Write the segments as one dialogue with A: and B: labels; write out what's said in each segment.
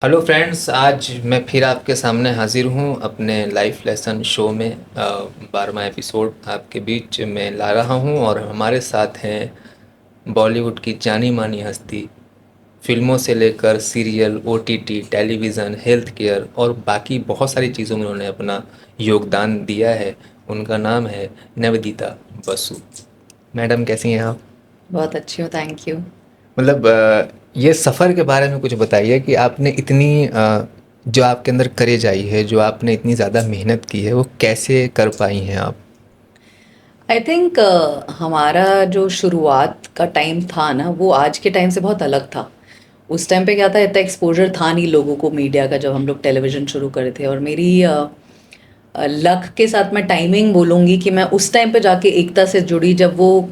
A: Hello friends, आज मैं फिर आपके सामने हाजिर हूँ अपने लाइफ लेसन शो में। 12वां एपिसोड आपके बीच में ला रहा हूँ और हमारे साथ हैं बॉलीवुड की जानी मानी हस्ती। फिल्मों से लेकर serial, OTT, television, health care और बाकी बहुत सारी चीज़ों में उन्होंने अपना योगदान दिया है। उनका नाम है नवदीता बसु। मैडम, कैसी हैं आप?
B: बहुत अच्छी हूँ, थैंक यू।
A: मतलब ये सफ़र के बारे में कुछ बताइए कि आपने इतनी जो आपके अंदर करेज आई है, जो आपने इतनी ज़्यादा मेहनत की है, वो कैसे कर पाई हैं आप?
B: आई थिंक हमारा जो शुरुआत का टाइम था ना, वो आज के टाइम से बहुत अलग था। उस टाइम पे क्या था, इतना एक्सपोजर था नहीं लोगों को मीडिया का जब हम लोग टेलीविज़न शुरू करे थे। और मेरी लक के साथ मैं टाइमिंग बोलूँगी कि मैं उस टाइम पे जाके एकता से जुड़ी जब वो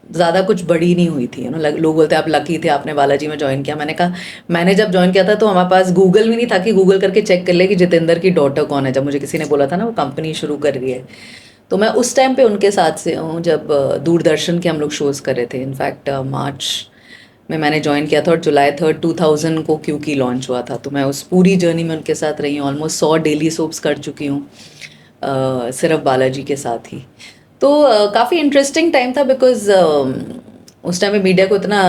B: ज़्यादा कुछ बड़ी नहीं हुई थी। लोग बोलते हैं आप लकी थे, आपने बालाजी में ज्वाइन किया। मैंने कहा मैंने जब ज्वाइन किया था तो हमारे पास गूगल भी नहीं था कि गूगल करके चेक कर ले कि जितेंद्र की डॉटर कौन है। जब मुझे किसी ने बोला था ना वो कंपनी शुरू कर रही है, तो मैं उस टाइम पे उनके साथ से हूँ जब दूरदर्शन के हम लोग शोज़ कर रहे थे। इनफैक्ट मार्च में मैंने ज्वाइन किया था और जुलाई 3 2000 को क्योंकि लॉन्च हुआ था। तो मैं उस पूरी जर्नी में उनके साथ रही हूँ। ऑलमोस्ट 100 डेली सोप्स कर चुकी हूँ सिर्फ बालाजी के साथ ही। तो काफ़ी इंटरेस्टिंग टाइम था बिकॉज उस टाइम में मीडिया को इतना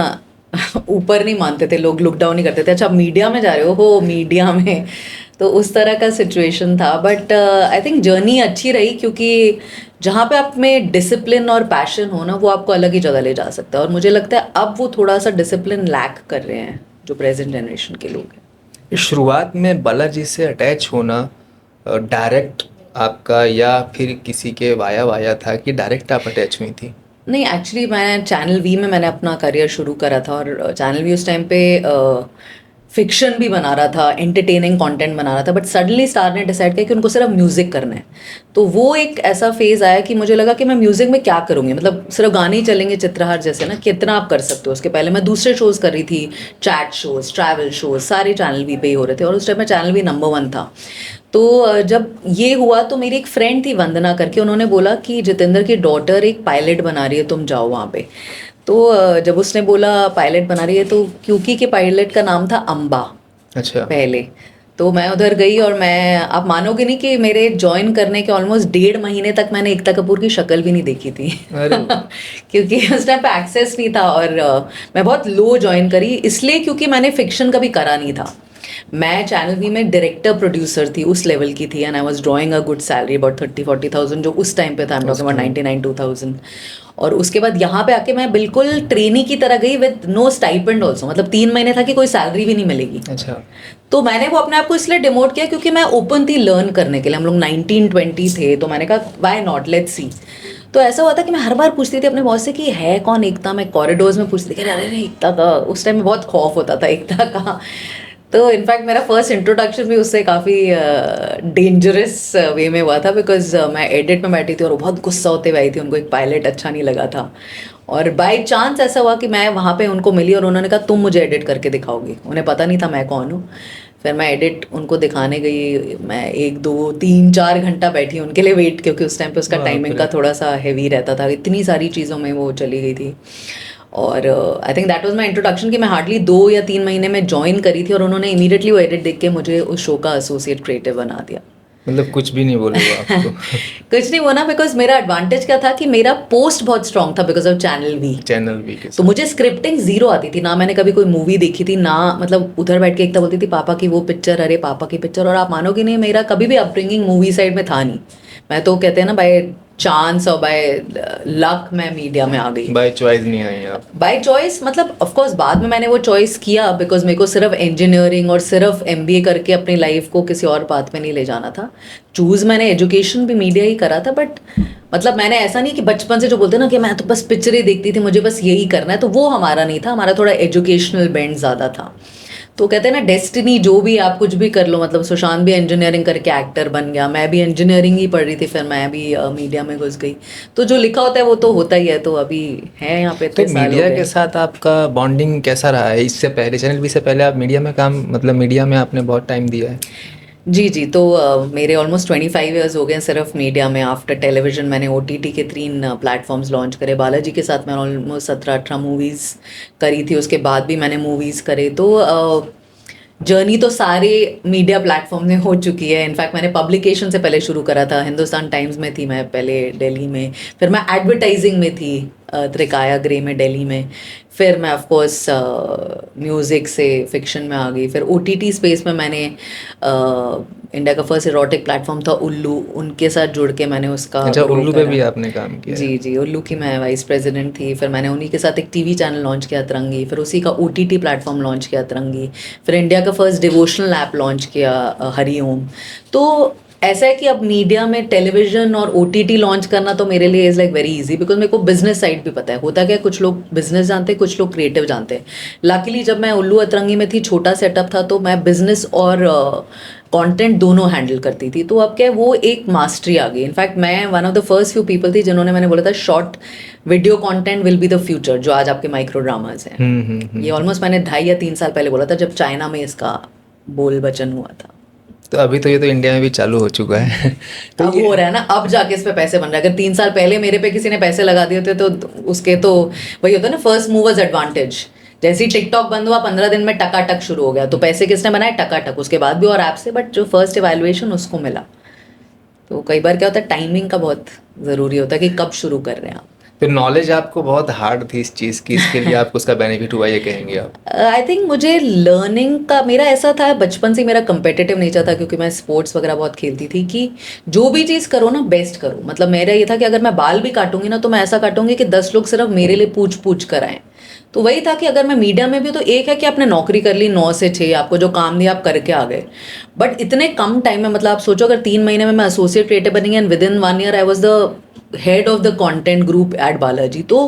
B: ऊपर नहीं मानते थे लोग, लुक डाउन नहीं करते थे। अच्छा, आप मीडिया में जा रहे हो मीडिया में। तो उस तरह का सिचुएशन था। बट आई थिंक जर्नी अच्छी रही क्योंकि जहाँ पे आप में डिसिप्लिन और पैशन हो ना, वो आपको अलग ही जगह ले जा सकता है। और मुझे लगता है अब वो थोड़ा सा डिसिप्लिन लैक कर रहे हैं जो प्रेजेंट जनरेशन के लोग हैं।
A: शुरुआत में बालाजी से अटैच होना डायरेक्ट आपका या फिर किसी के वाया वाया था कि डायरेक्ट आप अटैच हुई थी?
B: नहीं, एक्चुअली मैं चैनल वी में मैंने अपना करियर शुरू करा था। और चैनल वी उस टाइम पे फिक्शन भी बना रहा था, एंटरटेनिंग कंटेंट बना रहा था। बट सडनली स्टार ने डिसाइड किया कि उनको सिर्फ म्यूज़िक करना है। तो वो एक ऐसा फेज़ आया कि मुझे लगा कि मैं म्यूज़िक में क्या करूँगी। मतलब सिर्फ गाने ही चलेंगे चित्रहार जैसे ना, कितना आप कर सकते हो। उसके पहले मैं दूसरे शोज़ कर रही थी, चैट शोज़, ट्रैवल शोज़, सारे चैनल वी पे ही हो रहे थे। और उस टाइम में चैनल वी नंबर 1 था। तो जब ये हुआ तो मेरी एक फ्रेंड थी वंदना करके, उन्होंने बोला कि जितेंद्र की डॉटर एक पायलट बना रही है, तुम जाओ वहाँ पे। तो जब उसने बोला पायलट बना रही है, तो क्योंकि के पायलट का नाम था अम्बा
A: अच्छा।
B: पहले। तो मैं उधर गई और मैं, आप मानोगे नहीं कि मेरे ज्वाइन करने के ऑलमोस्ट 1.5 महीने तक मैंने एकता कपूर की शक्ल भी नहीं देखी थी।
A: अरे वाह!
B: क्योंकि उस टाइम पे एक्सेस नहीं था। और मैं बहुत लो ज्वाइन करी इसलिए क्योंकि मैंने फिक्शन कभी करा नहीं था। मैं चैनल वी में डायरेक्टर प्रोड्यूसर थी, उस लेवल की थी। And I was drawing a good salary about 30-40,000 जो उस टाइम पे था। आई एम टॉकिंग
A: उस
B: अबाउट
A: टाइम
B: 99-2000। और उसके बाद यहाँ पे आके मैं बिल्कुल ट्रेनी की तरह गई विद नो स्टाइपेंड ऑल्सो। मतलब 3 महीने था कि कोई सैलरी भी नहीं मिलेगी।
A: अच्छा।
B: तो मैंने वो अपने आप को इसलिए डिमोट किया क्योंकि मैं ओपन थी लर्न करने के लिए। हम लोग 19-20 थे, तो मैंने कहा वाई नॉट, लेट्स सी। तो ऐसा हुआ था कि मैं हर बार पूछती थी अपने बॉस से कि है कौन एकता। मैं कॉरिडोर्स में पूछती थी कि अरे अरे एकता का। उस टाइम में बहुत खौफ होता था एकता का। तो इनफैक्ट मेरा फर्स्ट इंट्रोडक्शन भी उससे काफ़ी डेंजरस वे में हुआ था बिकॉज मैं एडिट में बैठी थी और वो बहुत गुस्सा होते हुए आई थी। उनको एक पायलट अच्छा नहीं लगा था। और बाय चांस ऐसा हुआ कि मैं वहाँ पे उनको मिली और उन्होंने कहा तुम मुझे एडिट करके दिखाओगी। उन्हें पता नहीं था मैं कौन हूँ। फिर मैं एडिट उनको दिखाने गई। मैं 1-2-3-4 घंटा बैठी उनके लिए वेट, क्योंकि उस टाइम पे उसका
A: बाप
B: टाइमिंग
A: रे!
B: का थोड़ा सा हैवी रहता था, इतनी सारी चीज़ों में वो चली गई थी। और I think that was my introduction कि मैं हार्डली 2 या 3 महीने में ज्वाइन करी थी और उन्होंने इमीडिएटली वो एडिट देख के मुझे उस शो का एसोसिएट क्रिएटिव बना दिया।
A: मतलब कुछ भी नहीं बोले वो आपको?
B: कुछ नहीं बोला बिकॉज मेरा एडवांटेज क्या था कि मेरा पोस्ट बहुत स्ट्रांग था because of channel V.
A: Channel V के
B: तो
A: साथ।
B: मुझे स्क्रिप्टिंग जीरो आती थी ना, मैंने कभी कोई मूवी देखी थी ना। मतलब उधर बैठ के एकता बोलती थी पापा की वो पिक्चर, अरे पापा की पिक्चर। और आप मानोगे नहीं, मेरा कभी भी अपब्रिंगिंग मूवी साइड में था नहीं। मैं तो कहते हैं ना बाय चांस और बाय लक मैं मीडिया में आ गई।
A: बाय चॉइस नहीं आई आप?
B: बाय चॉइस मतलब ऑफ कोर्स बाद में मैंने वो चॉइस किया बिकॉज मेरे को सिर्फ इंजीनियरिंग और सिर्फ एमबीए करके अपनी लाइफ को किसी और पाथ में नहीं ले जाना था। चूज़ मैंने एजुकेशन भी मीडिया ही करा था। बट मतलब मैंने ऐसा नहीं कि बचपन से जो बोलते हैं ना कि मैं तो बस पिक्चरें देखती थी, मुझे बस यही करना है, तो वो हमारा नहीं था। हमारा थोड़ा एजुकेशनल बेंड ज़्यादा था। तो कहते हैं ना डेस्टिनी, जो भी आप कुछ भी कर लो। मतलब सुशांत भी इंजीनियरिंग करके एक्टर बन गया, मैं भी इंजीनियरिंग ही पढ़ रही थी, फिर मैं भी मीडिया में घुस गई। तो जो लिखा होता है वो तो होता ही है। तो अभी है यहाँ पे,
A: तो
B: इतने साल हो
A: मीडिया के
B: गए।
A: साथ आपका बॉन्डिंग कैसा रहा है? इससे पहले चैनल वी से पहले आप मीडिया में काम, मतलब मीडिया में आपने बहुत टाइम दिया है।
B: जी जी। तो मेरे ऑलमोस्ट 25 ईयर्स हो गए हैं सिर्फ मीडिया में। आफ्टर टेलीविजन मैंने ओटीटी के 3 प्लेटफॉर्म्स लॉन्च करे। बालाजी के साथ मैं ऑलमोस्ट 17-18 मूवीज़ करी थी। उसके बाद भी मैंने मूवीज़ करे। तो जर्नी तो सारे मीडिया प्लेटफॉर्म में हो चुकी है। इनफैक्ट मैंने पब्लिकेशन से पहले शुरू करा था, हिंदुस्तान टाइम्स में थी मैं पहले दिल्ली में, फिर मैं एडवर्टाइजिंग में थी त्रिकाया ग्रे में दिल्ली में, फिर मैं ऑफ कोर्स म्यूज़िक से फिक्शन में आ गई, फिर ओटीटी स्पेस में मैंने इंडिया का फर्स्ट इरोटिक प्लेटफॉर्म था उल्लू, उनके साथ जुड़ के मैंने उसका
A: अच्छा,
B: grow
A: उल्लू पे
B: करा।
A: भी आपने काम किया है।
B: जी जी, उल्लू की मैं वाइस प्रेसिडेंट थी, फिर मैंने उन्हीं के साथ एक टीवी चैनल लॉन्च किया अतरंगी, फिर उसी का ओटीटी प्लेटफॉर्म लॉन्च किया अतरंगी, फिर इंडिया का फर्स्ट डिवोशनल ऐप लॉन्च किया हरिओम। तो ऐसा है कि अब मीडिया में टेलीविजन और ओटीटी लॉन्च करना तो मेरे लिए is like very easy, because मेरे को बिजनेस साइड भी पता है। होता क्या है, कुछ लोग बिजनेस जानते हैं, कुछ लोग क्रिएटिव जानते हैं। लकीली जब मैं उल्लू अतरंगी में थी, छोटा सेटअप था, तो मैं बिजनेस और कंटेंट दोनों हैंडल करती थी। तो अब क्या है, वो एक मास्टरी आ गई। इनफैक्ट मैं one of the first few people थी जिन्होंने, मैंने बोला था short video content will be the future, जो आज आपके माइक्रो ड्रामास हैं। ये ऑलमोस्ट मैंने 2.5 या 3 साल पहले बोला था, जब चाइना में इसका बोल बचन हुआ था।
A: तो अभी तो ये तो इंडिया में भी चालू हो चुका है। तो
B: अब हो रहा है ना, अब जाके इस पे पैसे बन रहे हैं। अगर 3 साल पहले मेरे पे किसी ने पैसे लगा दिए होते तो उसके तो वही होता है ना, फर्स्ट मूवर्स एडवांटेज। जैसे ही टिकटॉक बंद हुआ 15 दिन में टकाटक शुरू हो गया, तो पैसे किसने बनाए? टकाटक। उसके बाद भी और ऐप से, बट जो फर्स्ट इवैल्यूएशन उसको मिला। तो कई बार क्या होता है, टाइमिंग का बहुत ज़रूरी होता है कि कब शुरू कर रहे हैं आप।
A: तो नॉलेज आपको बहुत हार्ड थी इस चीज़ की, इसके लिए आपको उसका बेनिफिट हुआ, ये कहेंगे आप?
B: आई थिंक मुझे लर्निंग का, मेरा ऐसा था बचपन से, मेरा कंपेटिटिव नेचर था, क्योंकि मैं स्पोर्ट्स वगैरह बहुत खेलती थी, कि जो भी चीज़ करो ना बेस्ट करो। मतलब मेरा ये था कि अगर मैं बाल भी काटूंगी ना, तो मैं ऐसा काटूंगी कि 10 लोग सिर्फ मेरे लिए पूछ पूछ कर आएँ। तो वही था कि अगर मैं मीडिया में भी, तो एक है कि आपने नौकरी कर ली 9 से 6, आपको जो काम दिया आप करके आ गए। बट इतने कम टाइम में, मतलब आप सोचो अगर 3 महीने में मैं एसोसिएट क्रिएटिव बनी and within 1 year I was the head of the content group at Balaji. तो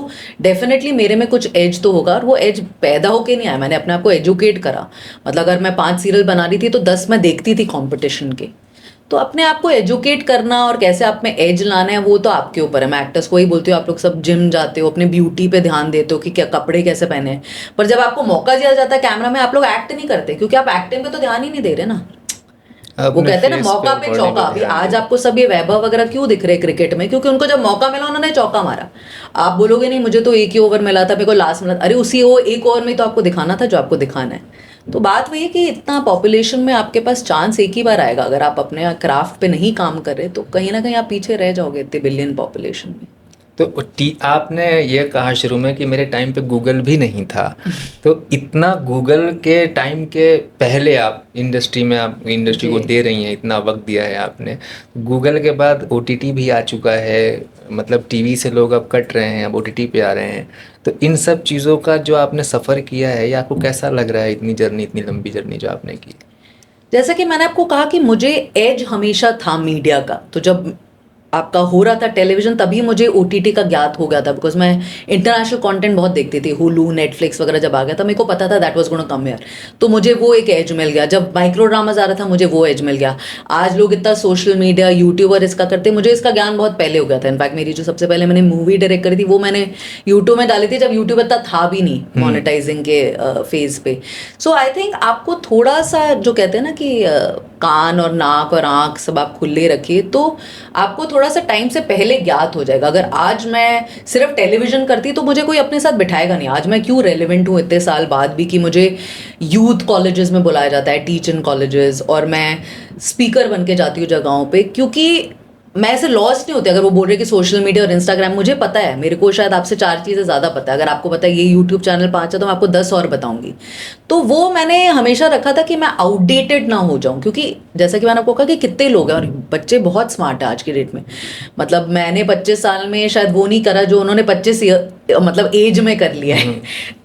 B: डेफिनेटली मेरे में कुछ एज तो होगा, और वो एज पैदा होके नहीं आया, मैंने अपने आप को एजुकेट करा। मतलब अगर मैं 5 सीरियल बना रही थी तो 10 मैं देखती थी कंपटीशन के। तो अपने आप को एजुकेट करना और कैसे आप में एज लाना है, वो तो आपके ऊपर है। मैं एक्टर्स को ही बोलती हूँ, आप लोग सब जिम जाते हो, अपने ब्यूटी पे ध्यान देते हो कि क्या कपड़े कैसे पहने हैं, पर जब आपको मौका दिया जाता है कैमरा में, आप लोग एक्ट नहीं करते, क्योंकि आप एक्टिंग पे तो ध्यान ही नहीं दे रहे ना। वो
A: अपने
B: कहते हैं ना,
A: फेस
B: मौका
A: पे,
B: पे
A: बॉडी
B: चौका।
A: पे
B: अभी
A: ध्यान
B: आज
A: दो।
B: आपको सब ये वैभव वगैरह क्यों दिख रहे हैं क्रिकेट में? क्योंकि उनको जब मौका मिला उन्होंने चौका मारा। आप बोलोगे नहीं मुझे तो एक ही ओवर मिला था, मेरे को लास्ट मिला था। अरे उसी वो एक ओवर में तो आपको दिखाना था जो आपको दिखाना है। तो बात वही है कि इतना पॉपुलेशन में आपके पास चांस एक ही बार आएगा। अगर आप अपने क्राफ्ट पे नहीं काम कर रहे, तो कहीं ना कहीं आप पीछे रह जाओगे इतने बिलियन पॉपुलेशन में।
A: तो आपने ये कहा शुरू में कि मेरे टाइम पे गूगल भी नहीं था। तो इतना गूगल के टाइम के पहले आप इंडस्ट्री में, आप इंडस्ट्री को
B: जी।
A: दे रही हैं, इतना वक्त दिया है आपने। गूगल के बाद ओटीटी भी आ चुका है, मतलब टीवी से लोग अब कट रहे हैं, अब ओटीटी पे आ रहे हैं। तो इन सब चीज़ों का जो आपने सफ़र किया है, या आपको कैसा लग रहा है, इतनी जर्नी, इतनी लंबी जर्नी जो आपने की?
B: जैसा कि मैंने आपको कहा कि मुझे एज हमेशा था मीडिया का। तो जब आपका हो रहा था टेलीविजन, तभी मुझे ओटीटी का ज्ञात हो गया था, बिकॉज मैं इंटरनेशनल कंटेंट बहुत देखती थी। हुलू, नेटफ्लिक्स वगैरह जब आ गया था, मेरे को पता था that was gonna come here. तो मुझे वो एक एज मिल गया। जब माइक्रो ड्रामाज आ रहा था, मुझे वो एज मिल गया। आज लोग इतना सोशल मीडिया, यूट्यूबर इसका करते, मुझे इसका ज्ञान बहुत पहले हो गया था। इनफैक्ट मेरी जो सबसे पहले मैंने मूवी डायरेक्ट करी थी, वो मैंने यूट्यूब में डाली थी, जब यूट्यूब इतना था भी नहीं मोनेटाइजिंग के फेज पे। सो आई थिंक आपको थोड़ा सा, जो कहते हैं ना कि कान और नाक और आँख सब आप खुले रखिए, तो आपको थोड़ा सा टाइम से पहले ज्ञात हो जाएगा। अगर आज मैं सिर्फ टेलीविजन करती, तो मुझे कोई अपने साथ बिठाएगा नहीं। आज मैं क्यों रेलिवेंट हूँ इतने साल बाद भी, कि मुझे यूथ कॉलेजेस में बुलाया जाता है, टीच इन कॉलेजेस, और मैं स्पीकर बन के जाती हूँ जगहों पे, क्योंकि मैं ऐसे लॉस्ट नहीं होती। अगर वो बोल रहे कि सोशल मीडिया और इंस्टाग्राम, मुझे पता है, मेरे को शायद आपसे 4 चीज़ें ज़्यादा पता है। अगर आपको पता है ये यूट्यूब चैनल 5 है, तो मैं आपको 10 और बताऊंगी। तो वो मैंने हमेशा रखा था कि मैं आउटडेटेड ना हो जाऊं, क्योंकि जैसा कि मैंने आपको कहा कि कितने लोग हैं, और बच्चे बहुत स्मार्ट है आज की डेट में। मतलब मैंने 25 साल में शायद वो नहीं करा जो उन्होंने 25 मतलब एज में कर लिया है।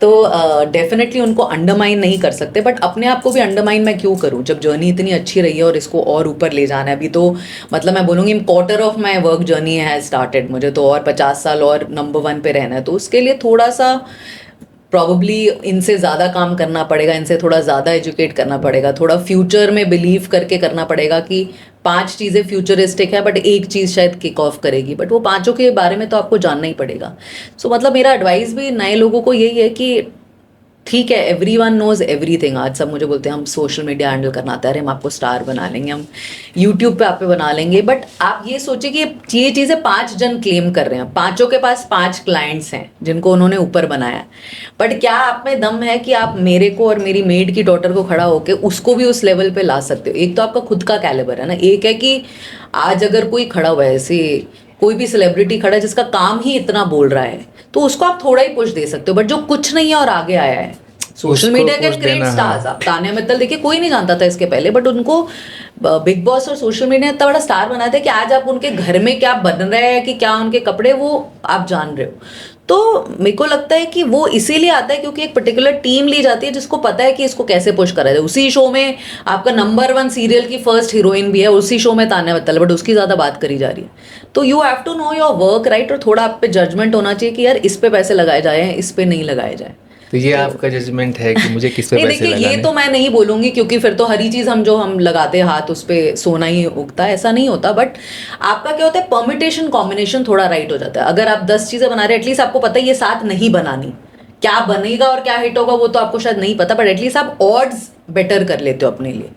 B: तो डेफिनेटली उनको अंडरमाइन नहीं कर सकते, बट अपने आप को भी अंडरमाइन मैं क्यों करूं, जब जर्नी इतनी अच्छी रही है और इसको और ऊपर ले जाना है। अभी तो मतलब मैं बोलूँगी quarter of my work journey has started. मुझे तो और 50 साल और नंबर 1 पे रहना है, तो उसके लिए थोड़ा सा प्रॉबली इनसे ज़्यादा काम करना पड़ेगा, इनसे थोड़ा ज़्यादा एजुकेट करना पड़ेगा, थोड़ा फ्यूचर में बिलीव करके करना पड़ेगा कि 5 चीज़ें फ्यूचरिस्टिक है, बट एक चीज़ शायद किक ऑफ करेगी, बट वो 5 के बारे में तो आपको जानना ही पड़ेगा। सो मतलब मेरा एडवाइस भी नए लोगों को यही है कि ठीक है, एवरीवन नोज एवरीथिंग। आज सब मुझे बोलते हैं हम सोशल मीडिया हैंडल करना आता है, अरे हम आपको स्टार बना लेंगे, हम यूट्यूब पे आप पे बना लेंगे। बट आप ये सोचिए कि ये चीज़ें 5 जन क्लेम कर रहे हैं, पांचों के पास 5 क्लाइंट्स हैं जिनको उन्होंने ऊपर बनाया है। बट क्या आप में दम है कि आप मेरे को और मेरी मेड की डॉटर को खड़ा होके उसको भी उस लेवल पे ला सकते हो? एक तो आपका खुद का कैलिबर है ना, एक है कि आज अगर कोई खड़ा हुआ है, ऐसे कोई भी सेलिब्रिटी खड़ा है जिसका काम ही इतना बोल रहा है, तो उसको आप थोड़ा ही पुश दे सकते हो। बट जो कुछ नहीं है और आगे आया है, social media can create stars. आप तान्या मित्तल देखिए, कोई नहीं जानता था इसके पहले, बट उनको बिग बॉस और सोशल मीडिया इतना बड़ा स्टार बनाया था कि आज आप उनके घर में क्या बन रहे हैं, कि क्या उनके कपड़े, वो आप जान रहे हो। तो मेरे को लगता है कि वो इसीलिए आता है क्योंकि एक पर्टिकुलर टीम ली जाती है जिसको पता है कि इसको कैसे पुश करा जाए। उसी शो में आपका नंबर 1 सीरियल की फर्स्ट हीरोइन भी है, उसी शो में तान्या मित्तल, बट उसकी ज़्यादा बात करी जा रही है। तो you have to know your work right, और थोड़ा आप पे जजमेंट होना चाहिए कि यार इस पे पैसे लगाए जाए, इस पे नहीं लगाए जाए।
A: तो ये आपका जजमेंट है कि मुझे किस पे पैसे
B: देखिए,
A: लगाने?
B: ये तो मैं नहीं बोलूंगी क्योंकि फिर तो हर ही चीज हम लगाते हैं हाथ, उस पे सोना ही उगता है, ऐसा नहीं होता। बट आपका क्या होता है, परमिटेशन कॉम्बिनेशन थोड़ा राइट हो जाता है। अगर आप 10 चीजें बना रहे हैं, एटलीस्ट आपको पता है ये 7 नहीं बनानी, क्या बनेगा और क्या हिट होगा वो तो आपको शायद नहीं पता, बट एटलीस्ट आप ऑड्स बेटर कर लेते हो अपने लिए।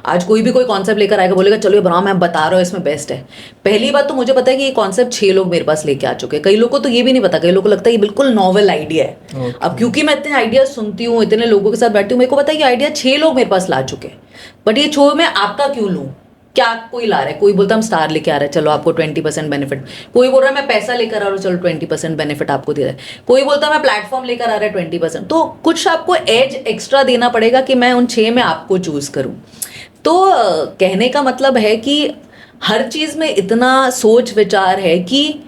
B: आज कोई भी कोई कॉन्सेप्ट लेकर आएगा, बोलेगा चलो ये बनाओ, मैं बता रहा हूँ इसमें बेस्ट है। पहली बात तो मुझे पता है कि ये कॉन्सेप्ट 6 लोग मेरे पास लेके आ चुके हैं। कई लोगों को तो ये भी नहीं पता, कई लोगों को लगता है ये बिल्कुल नॉवल आइडिया है। अब क्योंकि मैं इतने आइडियाज सुनती हूँ, इतने लोगों के साथ बैठती हूँ, मेरे को पता है कि आइडिया 6 लोग मेरे पास ला चुके हैं। बट ये शो में आपका क्यों लूँ? क्या कोई ला रहा है? कोई बोलता है हम स्टार लेके आ रहे हैं, चलो आपको 20% बेनिफिट। कोई बोल रहा है मैं पैसा लेकर आ रहा हूँ, चलो 20% बेनिफिट आपको दे रहा है। कोई बोलता है मैं प्लेटफॉर्म लेकर आ रहा है 20%। तो कुछ आपको एज एक्स्ट्रा देना पड़ेगा कि मैं उन 6 में आपको चूज करूँ। तो कहने का मतलब है कि हर चीज़ में इतना सोच विचार है कि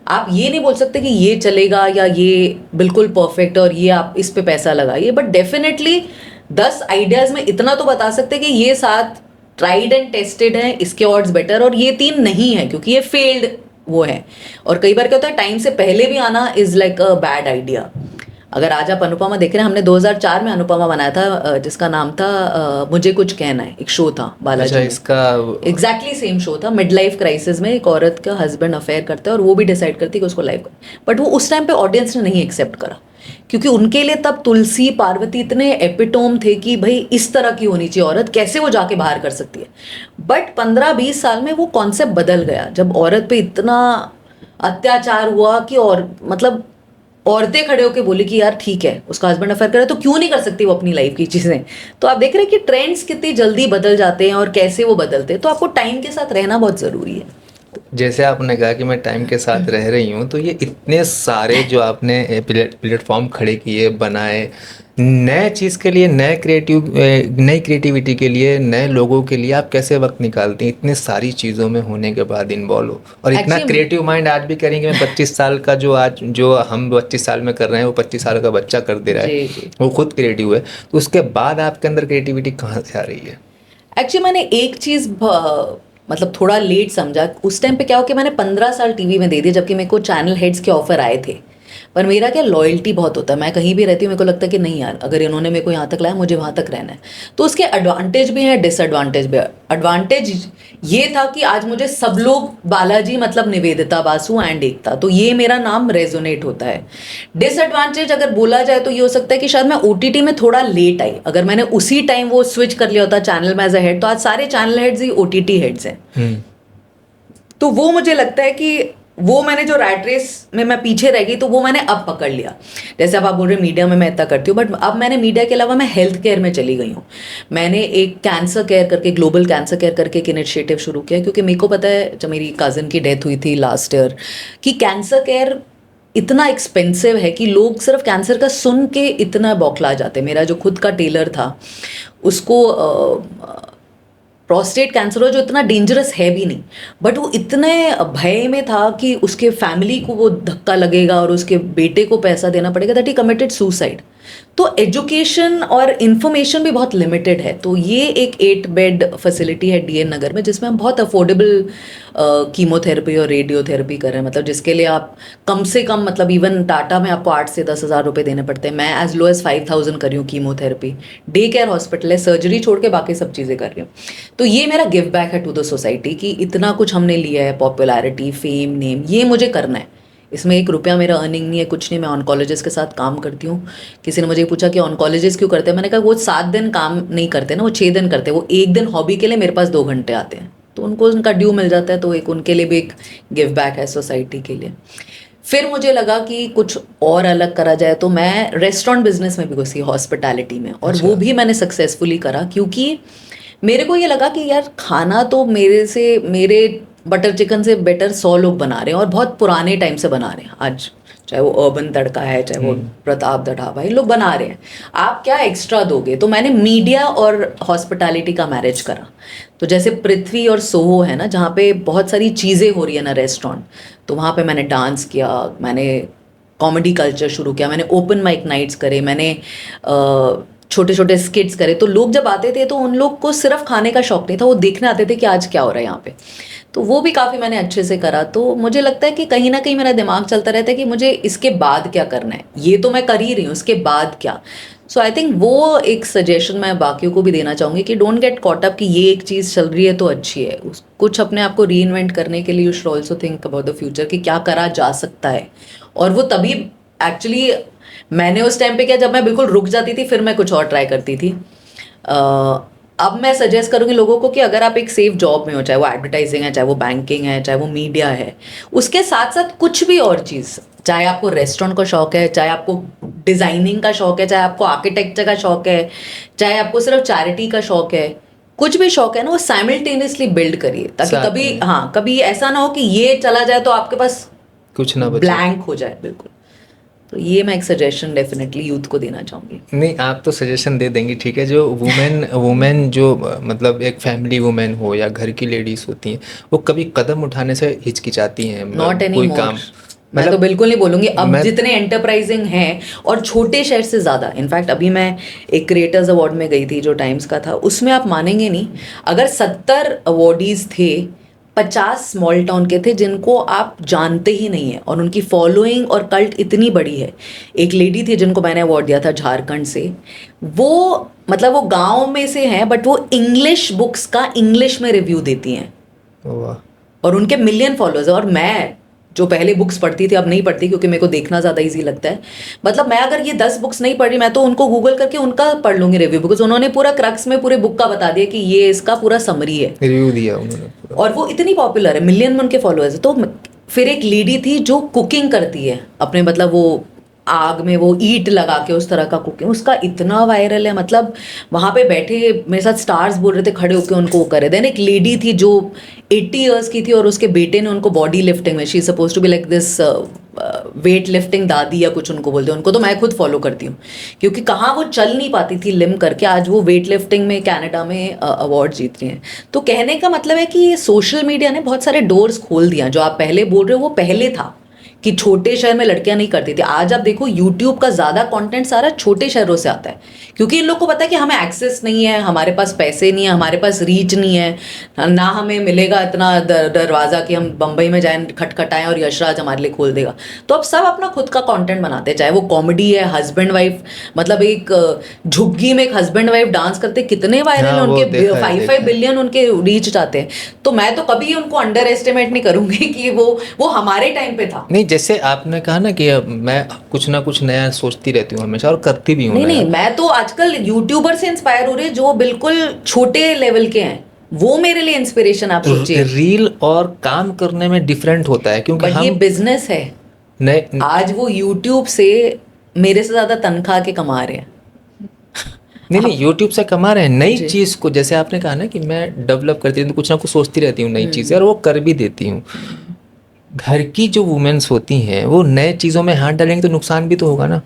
B: आप ये नहीं बोल सकते कि ये चलेगा या ये बिल्कुल परफेक्ट और ये आप इस पे पैसा लगाइए। बट डेफिनेटली 10 आइडियाज़ में इतना तो बता सकते हैं कि ये 7 ट्राइड एंड टेस्टेड हैं, इसके ऑड्स बेटर, और ये 3 नहीं है क्योंकि ये फेल्ड वो है। और कई बार क्या होता है, टाइम से पहले भी आना is like a bad idea. अगर आज आप अनुपमा देख रहे हैं, हमने 2004 में अनुपमा बनाया था जिसका नाम था मुझे कुछ कहना है, एक शो था बालाजी में।
A: इसका
B: एग्जैक्टली सेम शो था। मिड लाइफ क्राइसिस में एक औरत का हस्बैंड अफेयर करता है और वो भी डिसाइड करती है कि उसको लाइफ, बट वो उस टाइम पे ऑडियंस ने नहीं एक्सेप्ट करा क्योंकि उनके लिए तब तुलसी पार्वती इतने एपिटोम थे कि भाई इस तरह की होनी चाहिए औरत, कैसे वो जाके बाहर कर सकती है। बट 15-20 साल में वो कॉन्सेप्ट बदल गया जब औरत पे इतना अत्याचार हुआ कि, और मतलब औरतें खड़े होकर बोली कि यार ठीक है उसका हस्बैंड अफेयर करे तो क्यों नहीं कर सकती वो अपनी लाइफ की चीज़ें। तो आप देख रहे हैं कि ट्रेंड्स कितनी जल्दी बदल जाते हैं और कैसे वो बदलते हैं। तो आपको टाइम के साथ रहना बहुत ज़रूरी है।
A: जैसे आपने कहा कि मैं टाइम के साथ रह रही हूँ, तो ये इतने सारे जो आपने प्लेटफॉर्म खड़े किए, बनाए, नए चीज़ के लिए, नई क्रिएटिविटी के लिए, नए लोगों के लिए, आप कैसे वक्त निकालती हैं इतनी सारी चीज़ों में होने के बाद इन्वॉल्व हो? और इतना क्रिएटिव माइंड आज भी करेंगे। मैं 25 साल का जो हम 25 साल में कर रहे हैं वो 25 साल का बच्चा कर दे रहा है, वो खुद क्रिएटिव है। तो उसके बाद आपके अंदर क्रिएटिविटी कहाँ से आ रही है?
B: एक्चुअली मैंने एक चीज़ मतलब थोड़ा लेट समझा। उस टाइम पे क्या हो कि मैंने 15 साल टीवी में दे दिए जबकि मेरे को चैनल हेड्स के ऑफर आए थे। पर मेरा क्या लॉयल्टी बहुत होता है, मैं कहीं भी रहती हूँ मेरे को लगता है कि नहीं यार अगर इन्होंने मेरे को यहाँ तक लाया मुझे वहाँ तक रहना है। तो उसके एडवांटेज भी हैं, डिसएडवांटेज भी है। एडवांटेज ये था कि आज मुझे सब लोग बालाजी मतलब निवेदिता बासु एंड एकता, तो ये मेरा नाम रेजोनेट होता है। डिसएडवांटेज अगर बोला जाए तो ये हो सकता है कि शायद मैं ओटीटी में थोड़ा लेट आई। अगर मैंने उसी टाइम वो स्विच कर लिया होता चैनल में एज अ हेड, तो आज सारे चैनल हेड्स ही ओटीटी हेड्स हैं। तो वो मुझे लगता है कि वो मैंने जो रैट रेस में मैं पीछे रह गई तो वो मैंने अब पकड़ लिया। जैसे अब आप बोल रहे मीडिया में मैं इतना करती हूँ, बट अब मैंने मीडिया के अलावा मैं हेल्थ केयर में चली गई हूँ। मैंने एक कैंसर केयर करके, ग्लोबल कैंसर केयर करके एक इनिशिएटिव शुरू किया क्योंकि मेरे को पता है जब मेरी कज़न की डेथ हुई थी लास्ट ईयर कि कैंसर केयर इतना एक्सपेंसिव है कि लोग सिर्फ कैंसर का सुन के इतना बौखला जाते। मेरा जो खुद का टेलर था उसको प्रोस्टेट कैंसर हो जो इतना डेंजरस है भी नहीं, बट वो इतने भय में था कि उसके फैमिली को वो धक्का लगेगा और उसके बेटे को पैसा देना पड़ेगा, दैट ही कमिटेड सुसाइड। तो एजुकेशन और इन्फॉर्मेशन भी बहुत लिमिटेड है। तो ये एक 8 बेड फैसिलिटी है डीएन नगर में जिसमें हम बहुत अफोर्डेबल कीमोथेरेपी और रेडियोथेरेपी कर रहे हैं। मतलब जिसके लिए आप कम से कम, मतलब इवन टाटा में आपको 8 से 10 हज़ार रुपये देने पड़ते हैं। मैं एज लो एज 5,000 कर रही हूँ कीमोथेरेपी। डे केयर हॉस्पिटल है, सर्जरी छोड़ के बाकी सब चीज़ें कर रही हूँ। तो ये मेरा गिव बैक है टू द सोसाइटी कि इतना कुछ हमने लिया है, पॉपुलैरिटी, फेम, नेम, ये मुझे करना है। इसमें 1 रुपया मेरा अर्निंग नहीं है, कुछ नहीं। मैं ऑन्कोलॉजिस्ट के साथ काम करती हूँ। किसी ने मुझे पूछा कि ऑन्कोलॉजिस्ट क्यों करते हैं, मैंने कहा वो 7 दिन काम नहीं करते ना, वो 6 दिन करते हैं। वो 1 दिन हॉबी के लिए मेरे पास 2 घंटे आते हैं, तो उनको उनका ड्यू मिल जाता है, तो एक उनके लिए भी एक गिव बैक है सोसाइटी के लिए। फिर मुझे लगा कि कुछ और अलग करा जाए, तो मैं रेस्टोरेंट बिजनेस में भी घुसी, हॉस्पिटैलिटी में, और वो भी मैंने सक्सेसफुली करा, क्योंकि मेरे को ये लगा कि यार खाना तो मेरे बटर चिकन से बेटर 100 लोग बना रहे हैं, और बहुत पुराने टाइम से बना रहे हैं। आज चाहे वो अर्बन तड़का है, चाहे वो प्रताप दा ढाबा, ये लोग बना रहे हैं, आप क्या एक्स्ट्रा दोगे। तो मैंने मीडिया और हॉस्पिटैलिटी का मैरिज करा। तो जैसे पृथ्वी और सोहो है ना, जहाँ पे बहुत सारी चीज़ें हो रही है ना रेस्टोरेंट, तो वहाँ पे मैंने डांस किया, मैंने कॉमेडी कल्चर शुरू किया, मैंने ओपन माइक नाइट्स करे, मैंने छोटे छोटे स्किट्स करे। तो लोग जब आते थे तो उन लोग को सिर्फ खाने का शौक नहीं था, वो देखने आते थे कि आज क्या हो रहा है यहाँ पे। तो वो भी काफ़ी मैंने अच्छे से करा। तो मुझे लगता है कि कहीं ना कहीं मेरा दिमाग चलता रहता है कि मुझे इसके बाद क्या करना है। ये तो मैं कर ही रही हूँ, उसके बाद क्या। सो आई थिंक वो एक सजेशन मैं बाकियों को भी देना चाहूँगी कि डोंट गेट कॉट अप कि ये एक चीज़ चल रही है तो अच्छी है। कुछ अपने आप को री इन्वेंट करने के लिए you should also think about the future कि क्या करा जा सकता है। और वो तभी एक्चुअली मैंने उस टाइम पे किया जब मैं बिल्कुल रुक जाती थी, फिर मैं कुछ और ट्राई करती थी। अब मैं सजेस्ट करूँगी लोगों को कि अगर आप एक सेफ जॉब में हो, चाहे वो एडवर्टाइजिंग है, चाहे वो बैंकिंग है, चाहे वो मीडिया है, उसके साथ साथ कुछ भी और चीज़, चाहे आपको रेस्टोरेंट का शौक है, चाहे आपको डिज़ाइनिंग का शौक है, चाहे आपको आर्किटेक्चर का शौक है, चाहे आपको सिर्फ चैरिटी का शौक है, कुछ भी शौक है ना, वो साइमल्टेनियसली बिल्ड करिए, ताकि कभी ऐसा ना हो कि ये चला जाए तो आपके पास
A: कुछ ना बचे,
B: ब्लैंक हो जाए बिल्कुल। तो ये मैं एक सजेशन डेफिनेटली यूथ को देना चाहूँगी।
A: नहीं, आप तो सजेशन दे देंगी, ठीक है। जो वुमेन जो मतलब एक फैमिली वुमेन हो या घर की लेडीज होती हैं, वो कभी कदम उठाने से हिचकिचाती हैं,
B: नॉट एनी
A: कोई
B: मोर।
A: काम,
B: मैं तो
A: मतलब
B: बिल्कुल नहीं बोलूँगी। अब जितने एंटरप्राइजिंग हैं, और छोटे शहर से ज़्यादा, इनफैक्ट अभी मैं एक क्रिएटर्स अवार्ड में गई थी जो टाइम्स का था, उसमें आप मानेंगे नहीं, अगर 70 अवॉर्डीज़ थे, 50 स्मॉल टाउन के थे जिनको आप जानते ही नहीं है, और उनकी फॉलोइंग और कल्ट इतनी बड़ी है। एक लेडी थी जिनको मैंने अवार्ड दिया था झारखंड से, वो मतलब वो गांव में से हैं, बट वो इंग्लिश बुक्स का इंग्लिश में रिव्यू देती हैं,
A: वाह,
B: और उनके मिलियन फॉलोअर्स। और मैं जो पहले बुक्स पढ़ती थी अब नहीं पढ़ती, क्योंकि मेरे को देखना ज़्यादा इजी लगता है। मतलब मैं अगर ये 10 बुक्स नहीं पढ़ रही, मैं तो उनको गूगल करके उनका पढ़ लूँगी रिव्यू, बिकॉज उन्होंने पूरा क्रक्स में पूरे बुक का बता दिया कि ये इसका पूरा समरी है,
A: रिव्यू दिया उन्होंने पूरा।
B: और वो इतनी पॉपुलर है, मिलियन में उनके फॉलोअर्स है। तो फिर एक लेडी थी जो कुकिंग करती है अपने, मतलब वो आग में वो ईट लगा के उस तरह का कुकिंग, उसका इतना वायरल है। मतलब वहाँ पे बैठे मेरे साथ स्टार्स बोल रहे थे खड़े होकर उनको वो करे। देन एक लेडी थी जो 80 इयर्स की थी, और उसके बेटे ने उनको बॉडी लिफ्टिंग में, she is suppose to be like this weight lifting दादी या कुछ उनको बोलते हैं। उनको तो मैं खुद फॉलो करती हूँ, क्योंकि कहाँ वो चल नहीं पाती थी लिम करके, आज वो वेट लिफ्टिंग में कनाडा में अवार्ड जीत रही हैं। तो कहने का मतलब है कि सोशल मीडिया ने बहुत सारे डोर्स खोल दिया। जो आप पहले बोल रहे हो वो पहले था कि छोटे शहर में लड़कियां नहीं करती थी। आज आप देखो यूट्यूब का ज़्यादा कंटेंट सारा छोटे शहरों से आता है, क्योंकि इन लोग को पता है कि हमें एक्सेस नहीं है, हमारे पास पैसे नहीं है, हमारे पास रीच नहीं है, ना हमें मिलेगा इतना दरवाज़ा कि हम बम्बई में जाएं खटखटाएं और यशराज हमारे लिए खोल देगा। तो अब सब अपना खुद का कंटेंट बनाते हैं, चाहे वो कॉमेडी है, हस्बैंड वाइफ, मतलब एक झुग्गी में एक हस्बैंड वाइफ डांस करते, कितने वायरल
A: हाँ,
B: है,
A: वो
B: उनके
A: देखा है,
B: 5 बिलियन उनके रीच जाते हैं। तो मैं तो कभी उनको अंडर एस्टिमेट नहीं करूँगी कि वो हमारे टाइम पे था।
A: नहीं, जैसे आपने कहा ना कि अब मैं कुछ ना कुछ नया सोचती रहती हूँ हमेशा, और करती भी हूँ
B: नहीं
A: नया।
B: नहीं, मैं तो आजकल यूट्यूबर से इंस्पायर हो रही है जो बिल्कुल छोटे लेवल के हैं, वो मेरे लिए इंस्पिरेशन। आप सोचिए,
A: रील और काम करने में डिफरेंट होता है, क्योंकि
B: बट
A: हम
B: ये बिजनेस है।
A: नए
B: आज वो यूट्यूब से मेरे से ज्यादा तनख्वाह के कमा रहे हैं।
A: नहीं, यूट्यूब से कमा रहे हैं नई
B: जी।
A: चीज़ को। जैसे आपने कहा ना कि मैं डेवलप करती हूँ, तो कुछ ना कुछ सोचती रहती हूँ नई चीज़ें, और वो कर भी देती हूँ। घर की जो वुमेन्स होती हैं वो नए चीज़ों में हाथ डालेंगे तो नुकसान भी तो होगा ना।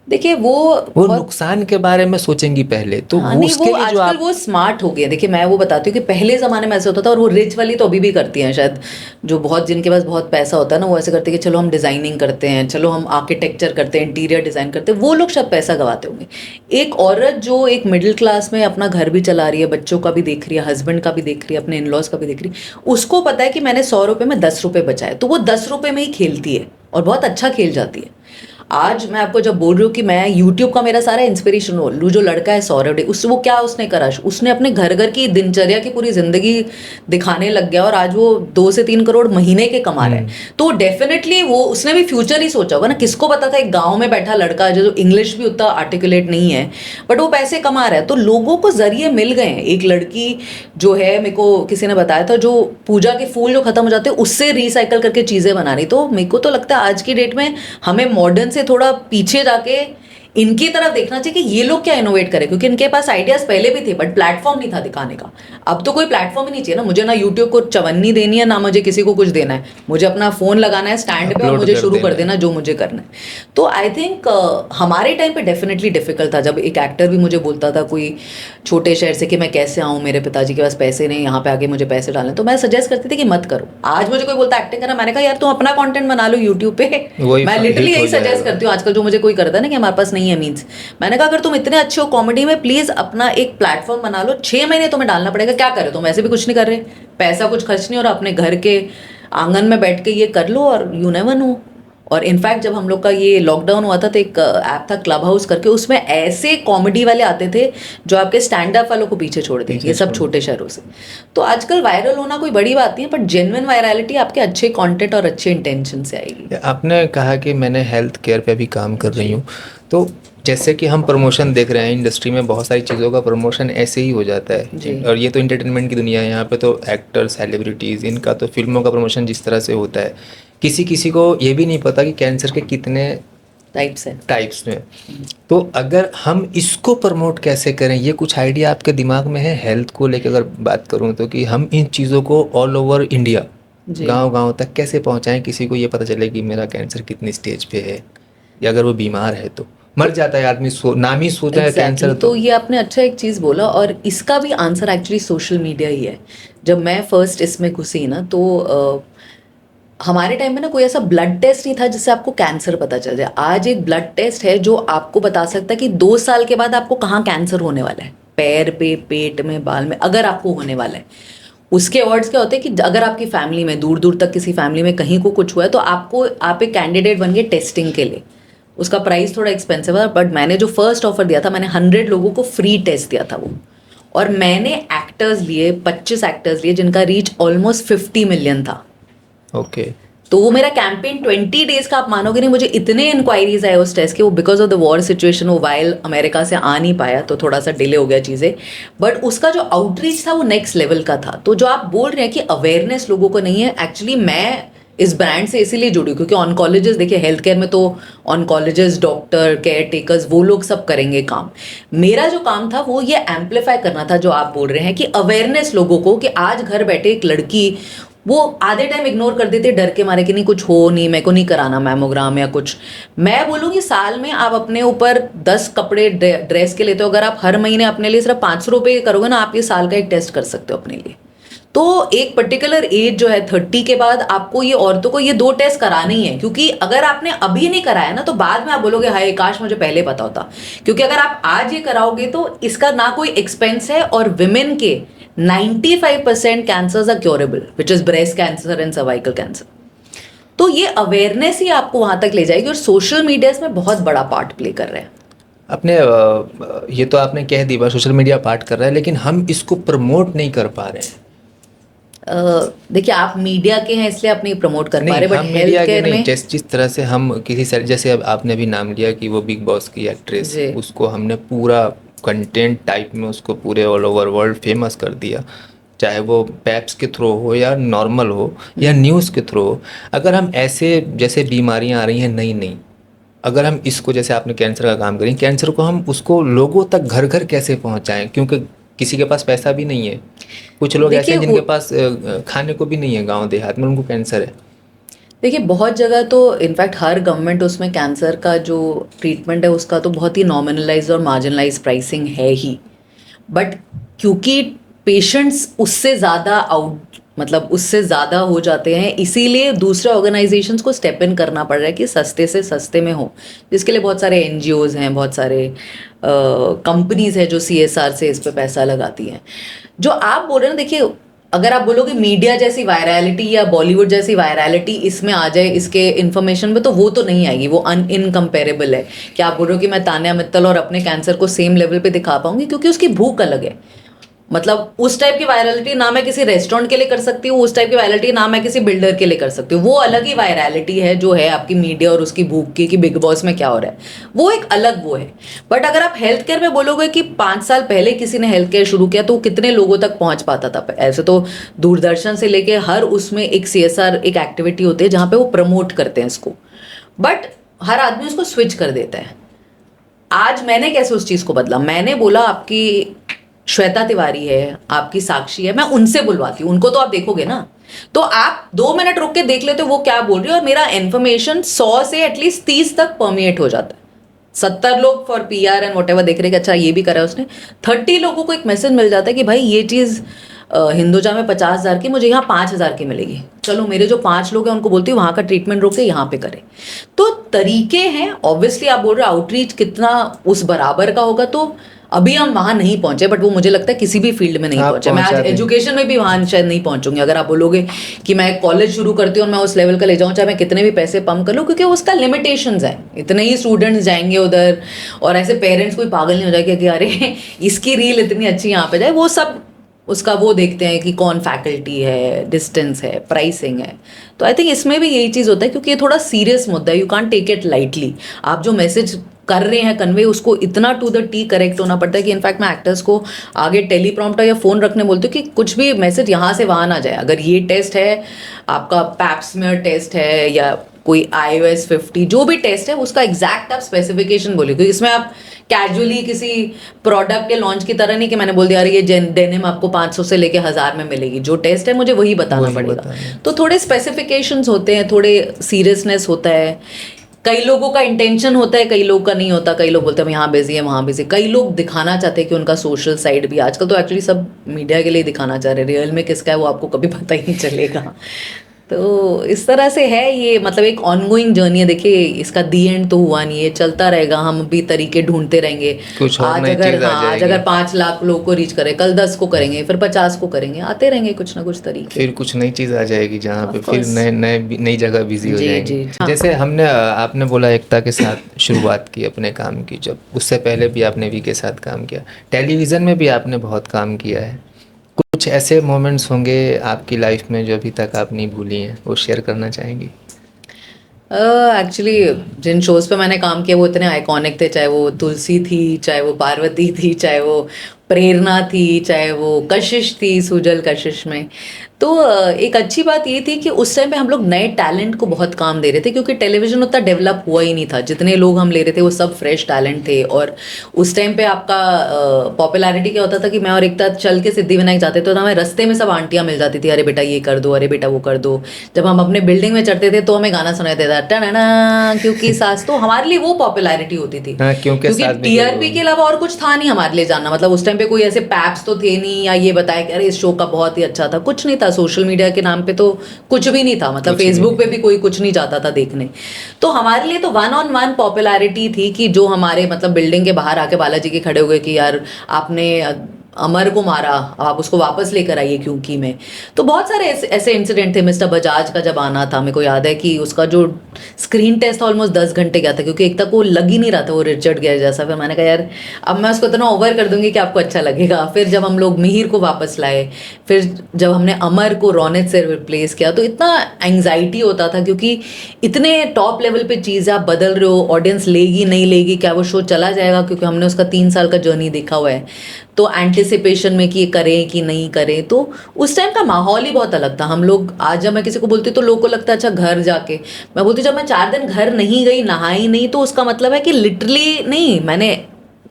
B: देखिए वो बहुत,
A: नुकसान के बारे में सोचेंगी पहले, तो
B: हाँ
A: वो
B: नहीं,
A: उसके
B: वो
A: लिए जो
B: आजकल
A: आप
B: वो स्मार्ट हो गया। देखिए मैं वो बताती हूँ कि पहले ज़माने में ऐसा होता था, और वो रिच वाली तो अभी भी करती हैं शायद, जो बहुत जिनके पास बहुत पैसा होता है ना, वो ऐसे करते हैं कि चलो हम डिज़ाइनिंग करते हैं, चलो हम आर्किटेक्चर करते हैं, इंटीरियर डिज़ाइन करते हैं। वो लोग शायद पैसा गवाते होंगे। एक औरत जो एक मिडिल क्लास में अपना घर भी चला रही है, बच्चों का भी देख रही है, हस्बैंड का भी देख रही है, अपने इन लॉज का भी देख रही है, उसको पता है कि मैंने 100 रुपये में 10 रुपये बचाए, तो वो 10 रुपये में ही खेलती है और बहुत अच्छा खेल जाती है। आज मैं आपको जब बोल रही हूँ कि मैं यूट्यूब का मेरा सारा इंस्पिरेशन रोल, जो लड़का है सौरभ, वो क्या उसने करा, उसने अपने घर घर की दिनचर्या की पूरी जिंदगी दिखाने लग गया और आज वो 2 से 3 करोड़ महीने के कमा रहा है। तो डेफिनेटली वो उसने भी फ्यूचर ही सोचा होगा ना, किसको पता था एक गाँव में बैठा लड़का जो इंग्लिश भी उतना आर्टिकुलेट नहीं है बट वो पैसे कमा रहा है। तो लोगों को जरिए मिल गए हैं। एक लड़की जो है, मेरे को किसी ने बताया था, जो पूजा के फूल जो खत्म हो जाते हैं उससे रिसाइकल करके चीजें बना रही। तो मेरे को तो लगता है आज की डेट में हमें मॉडर्न से थोड़ा पीछे जाके इनकी तरफ देखना चाहिए कि ये लोग क्या इनोवेट करें, क्योंकि इनके पास आइडियाज पहले भी थे बट प्लेटफॉर्म नहीं था दिखाने का। अब तो कोई प्लेटफॉर्म ही नहीं चाहिए ना, मुझे ना यूट्यूब को चवन्नी देनी है ना मुझे किसी को कुछ देना है, मुझे अपना फोन लगाना है स्टैंड पे और मुझे शुरू कर देना जो मुझे करना है। तो आई थिंक हमारे टाइम पे डेफिनेटली डिफिकल्ट था, जब एक एक्टर भी मुझे बोलता था कोई छोटे शहर से कि मैं कैसे आऊँ, मेरे पिताजी के पास पैसे नहीं, यहाँ पे आके मुझे पैसे डालने, तो मैं सजेस्ट करती थी कि मत करो। आज मुझे कोई बोलता एक्टिंग करना, मैंने कहा यार तुम अपना कंटेंट बना लो यूट्यूब पे। मैं लिटरली यही सजेस्ट करती हूँ आजकल, जो मुझे कोई करता है ना कि हमारे पास नहीं है मीन्स, मैंने कहा अगर तुम इतने अच्छे हो कॉमेडी में प्लीज अपना एक प्लेटफॉर्म बना लो, 6 महीने तुम्हें डालना पड़ेगा, क्या करे तुम वैसे भी कुछ नहीं कर रहे, पैसा कुछ खर्च नहीं हो रहा, अपने घर के आंगन में बैठ के ये कर लो और यू नेवर नो। और इनफैक्ट जब हम लोग का ये लॉकडाउन हुआ था तो एक ऐप था क्लब हाउस करके, उसमें ऐसे कॉमेडी वाले आते थे जो आपके स्टैंड अप वालों को पीछे छोड़ देंगे, ये सब छोटे शहरों से। तो आजकल वायरल होना कोई बड़ी बात नहीं है, बट जेन्युइन वायरलिटी आपके अच्छे कंटेंट और अच्छे इंटेंशन से आएगी।
A: आपने कहा कि मैंने हेल्थ केयर पे भी काम कर रही हूँ, तो जैसे कि हम प्रमोशन देख रहे हैं इंडस्ट्री में, बहुत सारी चीज़ों का प्रमोशन ऐसे ही हो जाता है। और ये तो एंटरटेनमेंट की दुनिया है, यहाँ पे तो एक्टर सेलिब्रिटीज़ इनका तो फिल्मों का प्रमोशन जिस तरह से होता है, किसी किसी को ये भी नहीं पता कि कैंसर के कितने टाइप्स में। तो अगर हम इसको प्रमोट कैसे करें, ये कुछ आइडिया आपके दिमाग में है हेल्थ को लेकर अगर बात करूँ तो, कि हम इन चीज़ों को ऑल ओवर इंडिया गांव-गांव तक कैसे पहुंचाएं, किसी को ये पता चले कि मेरा कैंसर कितनी स्टेज पे है, या अगर वो बीमार है तो मर जाता है आदमी, नाम ही सोचा है कैंसर।
B: तो ये आपने अच्छा एक चीज़ बोला, और इसका भी आंसर एक्चुअली सोशल मीडिया ही है। जब मैं फर्स्ट इसमें घुसी ना तो हमारे टाइम में ना कोई ऐसा ब्लड टेस्ट नहीं था जिससे आपको कैंसर पता चल जाए। आज एक ब्लड टेस्ट है जो आपको बता सकता है कि 2 साल के बाद आपको कहाँ कैंसर होने वाला है, पैर पे, पेट में, बाल में, अगर आपको होने वाला है। उसके अवार्ड्स क्या होते हैं कि अगर आपकी फैमिली में दूर दूर तक किसी फैमिली में कहीं को कुछ हुआ है तो आप एक कैंडिडेट बन गए टेस्टिंग के लिए। उसका प्राइस थोड़ा एक्सपेंसिव है, बट मैंने जो फर्स्ट ऑफर दिया था, मैंने 100 लोगों को फ्री टेस्ट दिया था वो। और मैंने एक्टर्स लिए, 25 एक्टर्स लिए जिनका रीच ऑलमोस्ट 50 मिलियन था।
A: ओके।
B: तो वो मेरा कैंपेन 20 डेज का, आप मानोगे नहीं, मुझे इतने इंक्वायरीज आए उस टेस्ट के। वो because of the war situation वो वाइल अमेरिका से आ नहीं पाया तो थोड़ा सा डिले हो गया चीज़ें, बट उसका जो आउटरीच था वो नेक्स्ट लेवल का था। तो जो आप बोल रहे हैं कि अवेयरनेस लोगों को नहीं है, एक्चुअली मैं इस ब्रांड से इसीलिए जुड़ी क्योंकि ऑनकोलॉजिस्ट, देखिए हेल्थ केयर में तो ऑनकोलॉजिस्ट, डॉक्टर, केयर टेकर्स, वो लोग सब करेंगे काम। मेरा जो काम था वो ये एम्पलीफाई करना था जो आप बोल रहे हैं, कि अवेयरनेस लोगों को, कि आज घर बैठे एक लड़की, वो आधे टाइम इग्नोर कर देते डर के मारे कि नहीं कुछ हो नहीं, मेरे को नहीं कराना मैमोग्राम या कुछ। मैं बोलूँगी साल में आप अपने ऊपर 10 कपड़े ड्रेस के लेते हो, अगर आप हर महीने अपने लिए सिर्फ 500 रुपये करोगे ना, आप ये साल का एक टेस्ट कर सकते हो अपने लिए। तो एक पर्टिकुलर एज जो है 30 के बाद आपको ये औरतों को ये 2 टेस्ट कराने ही है, क्योंकि अगर आपने अभी नहीं कराया ना तो बाद में आप बोलोगे हाय काश मुझे पहले पता होता। क्योंकि अगर आप आज ये कराओगे तो इसका ना कोई एक्सपेंस है, और विमेन के 95% cancers are curable, which is breast cancer and cervical cancer. तो ये अवेयरनेस ही आपको वहां तक ले जाएगी, और सोशल मीडिया इसमें बहुत बड़ा पार्ट प्ले कर रहे हैं।
A: अपने ये तो आपने कह दी बात, सोशल मीडिया पार्ट कर रहा है, लेकिन हम इसको प्रमोट नहीं कर पा रहे हैं।
B: देखिए आप मीडिया के हैं इसलिए आप नहीं प्रमोट कर पा रहे, बट हेल्थ केयर में
A: जिस तरह से हम किसी, जैसे अब आपने भी नाम लिया कि वो बिग बॉस की एक्ट्रेस, उसको हमने पूरा कंटेंट टाइप में उसको पूरे ऑल ओवर वर्ल्ड फेमस कर दिया, चाहे वो पैप्स के थ्रू हो या नॉर्मल हो या न्यूज़ के थ्रू हो। अगर हम ऐसे जैसे बीमारियां आ रही हैं नई नई, अगर हम इसको, जैसे आपने कैंसर का काम करें, कैंसर को हम उसको लोगों तक घर घर कैसे पहुंचाएं, क्योंकि किसी के पास पैसा भी नहीं है, कुछ लोग ऐसे हैं जिनके पास खाने को भी नहीं है गांव देहात में, उनको कैंसर है।
B: देखिए बहुत जगह तो इनफैक्ट हर गवर्नमेंट उसमें कैंसर का जो ट्रीटमेंट है उसका तो बहुत ही नॉमिनलाइज और मार्जिनलाइज प्राइसिंग है ही, बट क्योंकि पेशेंट्स उससे ज़्यादा उससे ज़्यादा हो जाते हैं, इसीलिए दूसरे ऑर्गेनाइजेशंस को स्टेप इन करना पड़ रहा है कि सस्ते से सस्ते में हो, जिसके लिए बहुत सारे NGOs हैं, बहुत सारे कंपनीज हैं जो CSR से इस पे पैसा लगाती हैं। जो आप बोल रहे हैं ना, देखिए अगर आप बोलोगे मीडिया जैसी वायरलिटी या बॉलीवुड जैसी वायरलिटी इसमें आ जाए इसके इन्फॉर्मेशन में, तो वो तो नहीं आएगी, वो इनकम्पेरेबल है। क्या आप बोल रहे हो कि मैं तान्या मित्तल और अपने कैंसर को सेम लेवल पे दिखा पाऊंगी? क्योंकि उसकी भूख अलग है। मतलब उस टाइप की वायरलिटी ना मैं किसी रेस्टोरेंट के लिए कर सकती हूँ, उस टाइप की वायरलिटी ना मैं किसी बिल्डर के लिए कर सकती हूँ। वो अलग ही वायरलिटी है जो है आपकी मीडिया और उसकी भूख की, कि बिग बॉस में क्या हो रहा है, वो एक अलग वो है। बट अगर आप हेल्थ केयर में बोलोगे कि 5 साल पहले किसी ने हेल्थ केयर शुरू किया तो वो कितने लोगों तक पहुंच पाता था? ऐसे तो दूरदर्शन से लेके हर उसमें एक CSR एक एक्टिविटी होती है जहाँ पे वो प्रमोट करते हैं इसको, बट हर आदमी उसको स्विच कर देता है। आज मैंने कैसे उस चीज को बदला? मैंने बोला आपकी श्वेता तिवारी है, आपकी साक्षी है, मैं उनसे बुलवाती हूँ, उनको तो आप देखोगे ना, तो आप 2 मिनट रुक के देख लेते हो वो क्या बोल रही है, और मेरा इन्फॉर्मेशन 100 से एटलीस्ट 30 तक परमिएट हो जाता है। 70 लोग for PR and what ever देख रहे कि अच्छा ये भी करा है उसने, 30 लोगों को एक मैसेज मिल जाता है कि भाई ये चीज़ हिंदुजा में 50,000 की, मुझे यहाँ 5,000 की मिलेगी, चलो मेरे जो 5 लोग हैं उनको बोलती हूँ वहाँ का ट्रीटमेंट रोक के यहाँ पे करें। तो तरीके हैं। ऑब्वियसली आप बोल रहे हो आउटरीच कितना उस बराबर का होगा, तो अभी हम वहाँ नहीं पहुंचे, बट वो मुझे लगता है किसी भी फील्ड में नहीं
A: आप
B: पहुंचे। मैं आज
A: पहुंचा देंगे।
B: एजुकेशन में भी वहाँ शायद नहीं पहुंचूंगी। अगर आप बोलोगे कि मैं एक कॉलेज शुरू करती हूँ और मैं उस लेवल का ले जाऊँ, चाहे मैं कितने भी पैसे पंप कर लूँ, क्योंकि उसका लिमिटेशंस है। इतने ही स्टूडेंट्स जाएंगे उधर, और ऐसे पेरेंट्स कोई पागल नहीं हो जाएगा कि अरे इसकी रील इतनी अच्छी यहाँ पे जाए। वो सब उसका वो देखते हैं कि कौन फैकल्टी है, डिस्टेंस है, प्राइसिंग है। तो आई थिंक इसमें भी यही चीज़ होता है, क्योंकि ये थोड़ा सीरियस मुद्दा है, you can't take it lightly. आप जो मैसेज कर रहे हैं कन्वे, उसको इतना टू द टी करेक्ट होना पड़ता है कि इनफैक्ट मैं एक्टर्स को आगे टेलीप्रॉम्प्टर या फ़ोन रखने बोलती हूँ कि कुछ भी मैसेज यहाँ से वहाँ ना जाए। अगर ये टेस्ट है आपका, पैप्समेयर टेस्ट है या कोई iOS 50 जो भी टेस्ट है, उसका एग्जैक्ट आप स्पेसिफिकेशन बोलिए, क्योंकि इसमें आप कैजुअली किसी प्रोडक्ट के लॉन्च की तरह नहीं कि मैंने बोल दिया अरे ये डेनिम आपको 500 से लेके 1000 में मिलेगी। जो टेस्ट है मुझे वही बताना पड़ेगा। तो थोड़े स्पेसिफिकेशंस होते हैं, थोड़े सीरियसनेस होता है। कई लोगों का इंटेंशन होता है, कई लोग का नहीं होता। कई लोग बोलते हैं यहाँ बिजी है, वहाँ बिजी। कई लोग दिखाना चाहते हैं कि उनका सोशल साइड भी, आजकल तो एक्चुअली सब मीडिया के लिए दिखाना चाह रहे हैं। रियल में किसका है वो आपको कभी पता ही नहीं चलेगा। तो इस तरह से है ये, मतलब एक ऑनगोइंग जर्नी है। देखिए इसका दी एंड तो हुआ नहीं है, चलता रहेगा। हम भी तरीके ढूंढते रहेंगे।
A: कुछ और
B: आज
A: नई
B: अगर
A: चीज आ
B: आज
A: जाएगी।
B: अगर 5 लाख लोग को रीच करें, कल 10 को करेंगे, फिर 50 को करेंगे, आते रहेंगे कुछ ना कुछ तरीके।
A: फिर कुछ नई चीज़ आ जाएगी जहाँ पे
B: Of
A: फिर
B: course।
A: नए नए नई जगह बिजी हो
B: जी
A: जाएंगे।
B: जी हाँ।
A: जैसे हमने आपने बोला एकता के साथ शुरुआत की अपने काम की, जब उससे पहले भी आपने वी के साथ काम किया, टेलीविज़न में भी आपने बहुत काम किया है। कुछ ऐसे मोमेंट्स होंगे आपकी लाइफ में जो अभी तक आप नहीं भूली हैं, वो शेयर करना चाहेंगी?
B: एक्चुअली जिन शोज़ पे मैंने काम किया वो इतने आइकॉनिक थे, चाहे वो तुलसी थी, चाहे वो पार्वती थी, चाहे वो प्रेरणा थी, चाहे वो कशिश थी, सुजल कशिश में। तो एक अच्छी बात ये थी कि उस टाइम पे हम लोग नए टैलेंट को बहुत काम दे रहे थे, क्योंकि टेलीविज़न उतना डेवलप हुआ ही नहीं था। जितने लोग हम ले रहे थे वो सब फ्रेश टैलेंट थे। और उस टाइम पे आपका पॉपुलैरिटी क्या होता था कि मैं और एकता चल के सिद्धिविनायक जाते थे तो हमें रास्ते में सब आंटियाँ मिल जाती थी, अरे बेटा ये कर दो, अरे बेटा वो कर दो। जब हम अपने बिल्डिंग में चढ़ते थे तो हमें गाना सुनाई देता था, टना क्योंकि सास। तो हमारे लिए वो पॉपुलैरिटी होती थी,
A: हाँ, क्योंकि साथ में
B: TRP के अलावा और कुछ था नहीं हमारे लिए जानना। मतलब उस टाइम पे कोई ऐसे पैप्स तो थे नहीं, या ये बताया कि अरे इस शो का बहुत ही अच्छा था, कुछ नहीं था। सोशल मीडिया के नाम पे तो कुछ भी नहीं था। मतलब
A: कुछ भी
B: फेसबुक पे भी कोई कुछ नहीं जाता था देखने। तो हमारे लिए तो 1-on-1 पॉपुलैरिटी थी कि जो हमारे मतलब बिल्डिंग के बाहर आके बालाजी के खड़े हो गए कि यार आपने अमर को मारा, आप उसको वापस लेकर आइए क्योंकि में। तो बहुत सारे ऐसे इंसिडेंट थे। मिस्टर बजाज का जब आना था, मेरे को याद है कि उसका जो स्क्रीन टेस्ट था ऑलमोस्ट 10 घंटे गया था, क्योंकि एक तक वो लग ही नहीं रहा था वो रिचर्ड गेयर जैसा। फिर मैंने कहा यार अब मैं उसको इतना ओवर कर दूंगी कि आपको अच्छा लगेगा। फिर जब हम लोग मिहिर को वापस लाए, फिर जब हमने अमर को रोनित से रिप्लेस किया, तो इतना एंग्जाइटी होता था, क्योंकि इतने टॉप लेवल पे चीज़ आप बदल रहे हो। ऑडियंस लेगी नहीं लेगी, क्या वो शो चला जाएगा, क्योंकि हमने उसका 3 साल का जर्नी देखा हुआ है। तो एंटिसिपेशन में कि ये करें कि नहीं करें। तो उस टाइम का माहौल ही बहुत अलग था। हम लोग आज जब मैं किसी को बोलती हूँ तो लोगों को लगता है अच्छा घर जाके, मैं बोलती हूँ जब मैं 4 दिन घर नहीं गई, नहाई नहीं, तो उसका मतलब है कि लिटरली नहीं, मैंने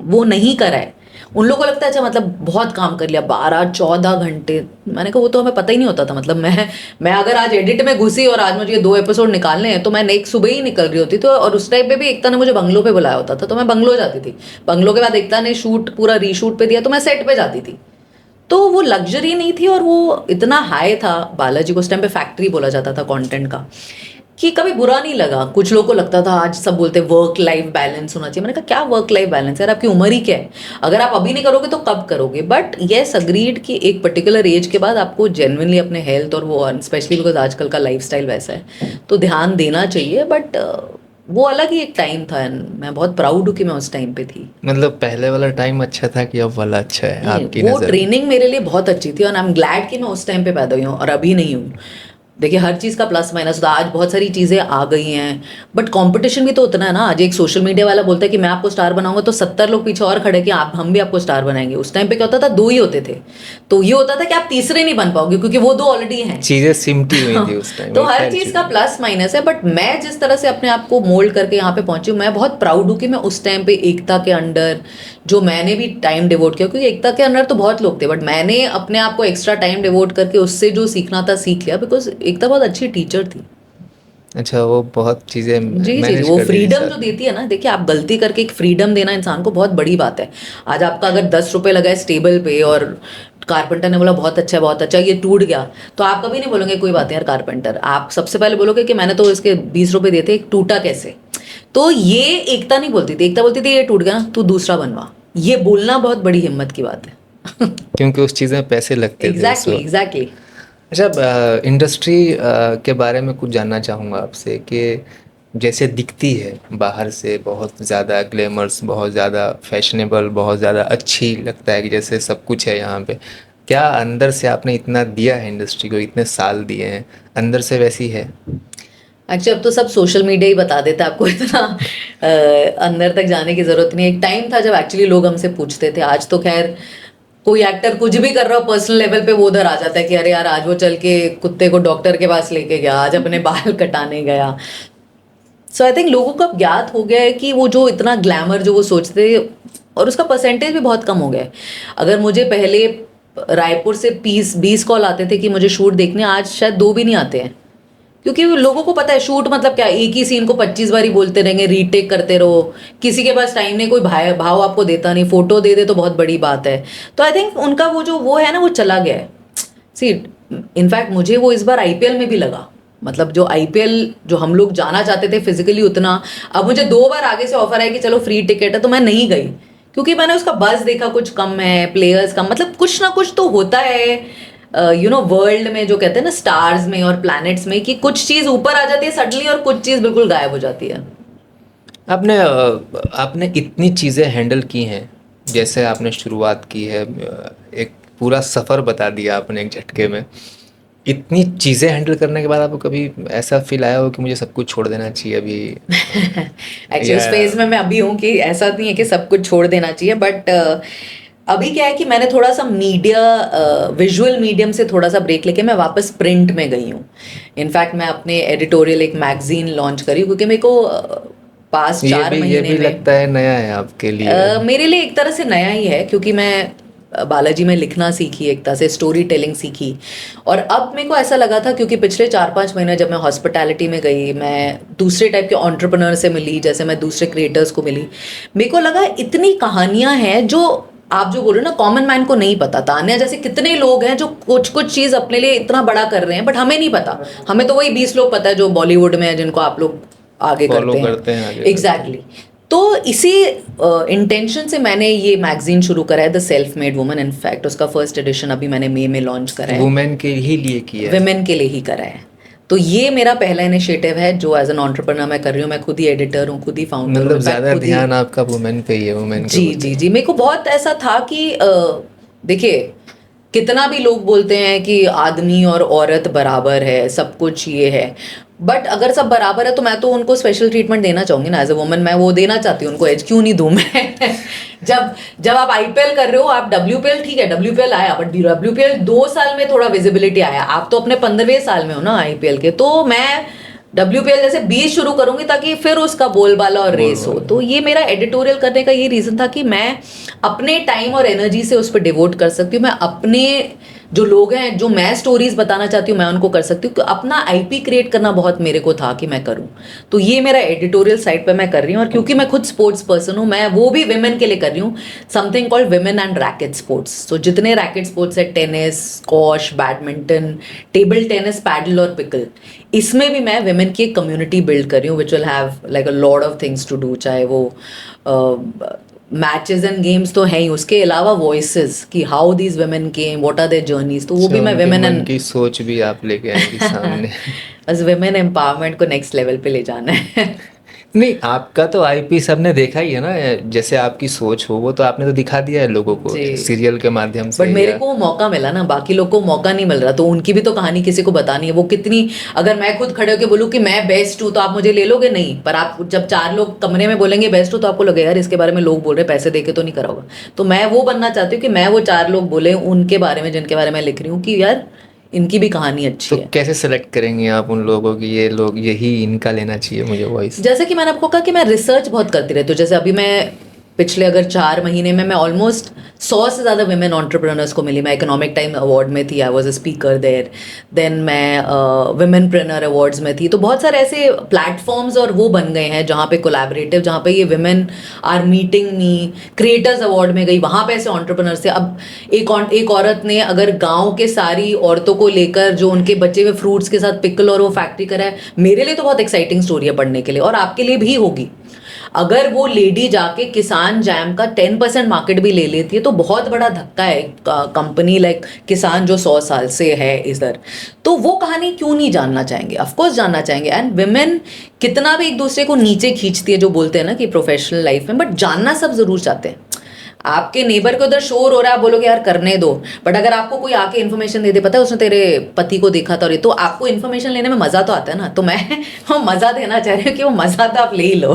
B: वो नहीं करा है। उन लोगों को लगता है अच्छा मतलब बहुत काम कर लिया, 12-14 घंटे। मैंने कहा वो तो हमें पता ही नहीं होता था। मतलब मैं अगर आज एडिट में घुसी और आज मुझे ये 2 एपिसोड निकालने हैं तो मैं नेक्स्ट सुबह ही निकल रही होती। तो और उस टाइम पे भी एकता ने मुझे बंगलो पे बुलाया होता था, तो मैं बंगलो जाती थी। बंगलो के बाद एकता ने शूट पूरा रीशूट पे दिया तो मैं सेट पे जाती थी। तो वो लग्जरी नहीं थी और वो इतना हाई था। बालाजी को उस टाइम पे फैक्ट्री बोला जाता था कंटेंट का। कि कभी बुरा नहीं लगा। कुछ लोगों को लगता था, आज सब बोलते वर्क लाइफ बैलेंस होना चाहिए, मैंने कहा क्या वर्क लाइफ बैलेंस यार, आपकी उम्र ही क्या है, अगर आप अभी नहीं करोगे तो कब करोगे। बट येस अग्रीड कि एक पर्टिकुलर एज के बाद आपको जेन्युइनली अपने हेल्थ और वो स्पेशली बिकॉज आजकल का लाइफस्टाइल वैसा है तो ध्यान देना चाहिए। बट वो अलग ही एक टाइम था and मैं बहुत प्राउड हूँ कि मैं उस टाइम पे थी।
A: मतलब पहले वाला टाइम अच्छा था कि अब वाला अच्छा है आपकी
B: वो
A: नज़र में?
B: ट्रेनिंग मेरे लिए बहुत अच्छी थी और आई एम ग्लैड कि मैं उस टाइम पे पैदा हुई हूँ और अभी नहीं हूँ। देखिए हर चीज़ का प्लस माइनस होता है, आज बहुत सारी चीज़ें आ गई हैं बट कंपटीशन भी तो उतना है ना। आज एक सोशल मीडिया वाला बोलता है कि मैं आपको स्टार बनाऊंगा तो 70 लोग पीछे और खड़े कि आप हम भी आपको स्टार बनाएंगे। उस टाइम पे क्या होता था, 2 ही होते थे, तो ये होता था कि आप तीसरे नहीं बन पाओगे क्योंकि वो 2 ऑलरेडी हैं।
A: चीज़ें सिमटी हुई थी उस टाइम,
B: तो
A: ये
B: हर
A: फैल
B: चीज़
A: चुकी
B: का
A: थी।
B: प्लस माइनस है बट मैं जिस तरह से अपने आप को मोल्ड करके यहाँ पे पहुंची हूँ, मैं बहुत प्राउड हूँ कि मैं उस टाइम पे एकता के अंडर जो मैंने भी टाइम डिवोट किया, क्योंकि एकता के अंदर तो बहुत लोग थे बट मैंने अपने आप को एक्स्ट्रा टाइम डिवोट करके उससे जो सीखना था सीख लिया, बिकॉज एकता बहुत अच्छी टीचर थी।
A: अच्छा, वो बहुत चीज़ें
B: जी जी जी,
A: मैनेज
B: वो
A: कर दी थी
B: फ्रीडम जो
A: साथ में।
B: देती है ना, देखिए आप गलती करके एक फ्रीडम देना इंसान को बहुत बड़ी बात है। आज आपका अगर 10 रुपए लगा है स्टेबल पे और कारपेंटर ने बोला बहुत अच्छा ये टूट गया, तो आप कभी नहीं बोलोगे कोई बात नहीं यार कारपेंटर, आप सबसे पहले बोलोगे कि मैंने तो इसके 20 रुपए दिए थे, टूटा कैसे। तो ये एकता नहीं बोलती थी, एकता बोलती थी ये टूट गया ना तू दूसरा बनवा। ये बोलना बहुत बड़ी हिम्मत की बात है।
A: क्योंकि उस चीज़ में पैसे लगते थे उस
B: एग्जैक्टली
A: वक्त।
B: एग्जैक्टली।
A: अच्छा, इंडस्ट्री के बारे में कुछ जानना चाहूँगा आपसे कि जैसे दिखती है बाहर से बहुत ज़्यादा ग्लैमर्स, बहुत ज़्यादा फैशनेबल, बहुत ज़्यादा अच्छी लगता है कि जैसे सब कुछ है यहाँ पे। क्या अंदर से आपने इतना दिया है इंडस्ट्री को, इतने साल दिए हैं, अंदर से वैसी है?
B: एक्चुअली अब तो सब सोशल मीडिया ही बता देता है आपको, इतना अंदर तक जाने की जरूरत नहीं है। एक टाइम था जब एक्चुअली लोग हमसे पूछते थे, आज तो खैर कोई एक्टर कुछ भी कर रहा हो पर्सनल लेवल पे वो उधर आ जाता है कि अरे यार आज वो चल के कुत्ते को डॉक्टर के पास लेके गया, आज अपने बाल कटाने गया। सो आई थिंक लोगों को अब ज्ञात हो गया है कि वो जो इतना ग्लैमर जो वो सोचते थे और उसका परसेंटेज भी बहुत कम हो गया है। अगर मुझे पहले रायपुर से 20 कॉल आते थे कि मुझे शूट देखने, आज शायद 2 भी नहीं आते हैं, क्योंकि लोगों को पता है शूट मतलब क्या, एक ही सीन को 25 बारी बोलते रहेंगे, रीटेक करते रहो, किसी के पास टाइम नहीं, कोई भाव आपको देता नहीं, फोटो दे दे तो बहुत बड़ी बात है। तो आई थिंक उनका वो जो वो है ना वो चला गया है। सी इनफैक्ट मुझे वो इस बार आईपीएल में भी लगा, मतलब जो आईपीएल जो हम लोग जाना चाहते थे फिजिकली उतना, अब मुझे 2 बार आगे से ऑफर आया कि चलो फ्री टिकट है तो मैं नहीं गई, क्योंकि मैंने उसका बस देखा कुछ कम है, प्लेयर्स कम, मतलब कुछ ना कुछ तो होता है वर्ल्ड में जो कहते हैं ना स्टार्स में और प्लैनेट्स में, कि कुछ चीज ऊपर आ जाती है सडनली और कुछ चीज बिल्कुल गायब हो जाती है।
A: आपने इतनी चीज़ें हैंडल की हैं, जैसे आपने शुरुआत की है, एक पूरा सफ़र बता दिया आपने एक झटके में। इतनी चीज़ें हैंडल करने के बाद आपको कभी ऐसा फील आया हो कि मुझे सब कुछ छोड़ देना चाहिए अभी?
B: एक्चुअली
A: या
B: उस फेज में मैं अभी हूँ कि ऐसा नहीं है कि सब कुछ छोड़ देना चाहिए, बट अभी क्या है कि मैंने थोड़ा सा मीडिया विजुअल मीडियम से थोड़ा सा ब्रेक लेके मैं वापस प्रिंट में गई हूँ। इनफैक्ट मैं अपने एडिटोरियल एक मैगजीन लॉन्च करी हूँ, क्योंकि मेरे को पास
A: ये
B: 4
A: भी ये
B: महीने
A: भी
B: में
A: लगता है नया है आपके लिए?
B: मेरे लिए एक तरह से नया ही है, क्योंकि मैं बालाजी में लिखना सीखी, एक तरह से स्टोरी टेलिंग सीखी, और अब मेरे को ऐसा लगा था क्योंकि पिछले 4-5 महीने जब मैं हॉस्पिटैलिटी में गई, मैं दूसरे टाइप के एंटरप्रेन्योर से मिली, जैसे मैं दूसरे क्रिएटर्स को मिली, मेरे को लगा इतनी कहानियां हैं जो आप जो बोल रहे हो ना कॉमन मैन को नहीं पता। तान्या जैसे कितने लोग हैं जो कुछ कुछ चीज़ अपने लिए इतना बड़ा कर रहे हैं बट हमें नहीं पता। हमें तो वही 20 लोग पता है जो बॉलीवुड में है, जिनको आप लोग आगे
A: फॉलो
B: करते
A: करते हैं,
B: हैं।
A: आगे करते हैं।
B: एग्जैक्टली। तो इसी इंटेंशन से मैंने ये मैगजीन शुरू करा है, the self made woman. In fact उसका फर्स्ट एडिशन अभी मैंने मई में लॉन्च करा है।
A: वुमेन के ही लिए किया है?
B: विमेन के लिए ही करा है। तो ये मेरा पहला इनिशिएटिव है जो एज एन एंटरप्रेन्योर मैं कर रही हूँ। मैं खुद ही एडिटर हूँ, खुद ही फाउंडर हूँ,
A: मतलब
B: इनफैक्ट
A: ज़्यादा
B: खुद ही।
A: ध्यान आपका वुमेन पे ही है, वुमेन के
B: जी
A: प्रति?
B: जी जी, मेरे को बहुत ऐसा था कि देखिए कितना भी लोग बोलते हैं कि आदमी और औरत बराबर है, सब कुछ ये है, बट अगर सब बराबर है तो मैं तो उनको स्पेशल ट्रीटमेंट देना चाहूंगी ना, एज अ वुमन मैं वो देना चाहती हूँ उनको, एज क्यों नहीं दूं मैं। जब जब आप आईपीएल कर रहे हो, आप डब्ल्यूपीएल, ठीक है डब्ल्यूपीएल आया बट डब्ल्यूपीएल 2 साल में थोड़ा विजिबिलिटी आया, आप तो अपने 15वें साल में हो ना आईपीएल के, तो मैं डब्ल्यूपीएल जैसे 20 शुरू करूंगी ताकि फिर उसका बोलबाला और रेस हो। तो ये मेरा एडिटोरियल करने का ये रीजन था कि मैं अपने टाइम और एनर्जी से उस पर डिवोट कर सकती हूँ, मैं अपने जो लोग हैं, जो मैं स्टोरीज बताना चाहती हूँ मैं उनको कर सकती हूँ, कि अपना आईपी क्रिएट करना बहुत मेरे को था कि मैं करूँ। तो ये मेरा एडिटोरियल साइड पे मैं कर रही हूँ, और क्योंकि मैं खुद स्पोर्ट्स पर्सन हूँ, मैं वो भी विमेन के लिए कर रही हूँ, something called women and racket sports. तो जितने रैकेट स्पोर्ट्स है, tennis, squash, badminton, table tennis, padel और पिकल, इसमें भी मैं विमेन की एक कम्युनिटी बिल्ड कर रही हूँ, which will have like a lot of things to do. चाहे वो मैचेस एंड गेम्स तो है ही, उसके अलावा वॉइसेस कि how these women came, what are their journeys, तो वो भी मैं
A: उनके
B: विमेन
A: मन
B: एंड
A: की सोच भी आप लेके आएंगी सामने।
B: बस विमेन एम्पावरमेंट को नेक्स्ट लेवल पे ले जाना है।
A: नहीं, आपका तो आईपी सबने देखा ही है ना, जैसे आपकी सोच हो वो तो आपने तो दिखा दिया है लोगों को
B: जी,
A: सीरियल के माध्यम
B: बट
A: से
B: मेरे
A: या
B: को वो मौका मिला ना, बाकी लोग को मौका नहीं मिल रहा, तो उनकी भी तो कहानी किसी को बतानी है। वो कितनी, अगर मैं खुद खड़े होकर बोलूँ कि मैं बेस्ट हूँ तो आप मुझे ले लोगे? नहीं। पर आप जब 4 लोग कमरे में बोलेंगे बेस्ट हूँ, तो आपको लगेगा यार इसके बारे में लोग बोल रहे हैं, पैसे देके तो नहीं करा होगा। तो मैं वो बनना चाहती हूँ कि मैं वो 4 लोग बोले उनके बारे में जिनके बारे में लिख रही हूँ, कि यार इनकी भी कहानी अच्छी
A: तो
B: है।
A: कैसे सेलेक्ट करेंगे आप उन लोगों की, ये लोग यही इनका लेना चाहिए मुझे वॉइस?
B: जैसे कि मैंने आपको कहा कि मैं रिसर्च बहुत करती रहती हूँ। जैसे अभी मैं पिछले अगर 4 महीने में मैं ऑलमोस्ट 100 से ज़्यादा विमेन एंटरप्रेन्योर्स को मिली। मैं इकोनॉमिक टाइम अवार्ड में थी, I was a speaker there. देन मैं विमेन प्रेन्योर अवार्ड्स में थी। तो बहुत सारे ऐसे प्लेटफॉर्म्स और वो बन गए हैं जहाँ पे कोलैबोरेटिव, जहाँ पे ये women are meeting me. Creators award में गई, वहाँ पे ऐसे एंटरप्रेन्योर्स थे। अब एक औरत ने अगर गाँव के सारी औरतों को लेकर जो उनके बचे हुए फ्रूट्स के साथ पिकल और वो फैक्ट्री करा है, मेरे लिए तो बहुत एक्साइटिंग स्टोरी है पढ़ने के लिए, और आपके लिए भी होगी। अगर वो लेडी जाके किसान जैम का 10% मार्केट भी ले लेती है, तो बहुत बड़ा धक्का है कंपनी लाइक किसान जो 100 साल से है इधर। तो वो कहानी क्यों नहीं जानना चाहेंगे? ऑफकोर्स जानना चाहेंगे। एंड विमेन कितना भी एक दूसरे को नीचे खींचती है, जो बोलते हैं ना कि प्रोफेशनल लाइफ में, बट जानना सब जरूर चाहते हैं। आपके नेबर को उधर शोर हो रहा है, आप बोलोगे यार करने दो, बट अगर आपको कोई आके इन्फॉर्मेशन दे दे, पता है उसने तेरे पति को देखा था, और ये तो आपको इन्फॉर्मेशन लेने में मजा तो आता है ना। तो मैं वो मजा देना चाह रही हूँ कि वो मजा तो आप ले ही लो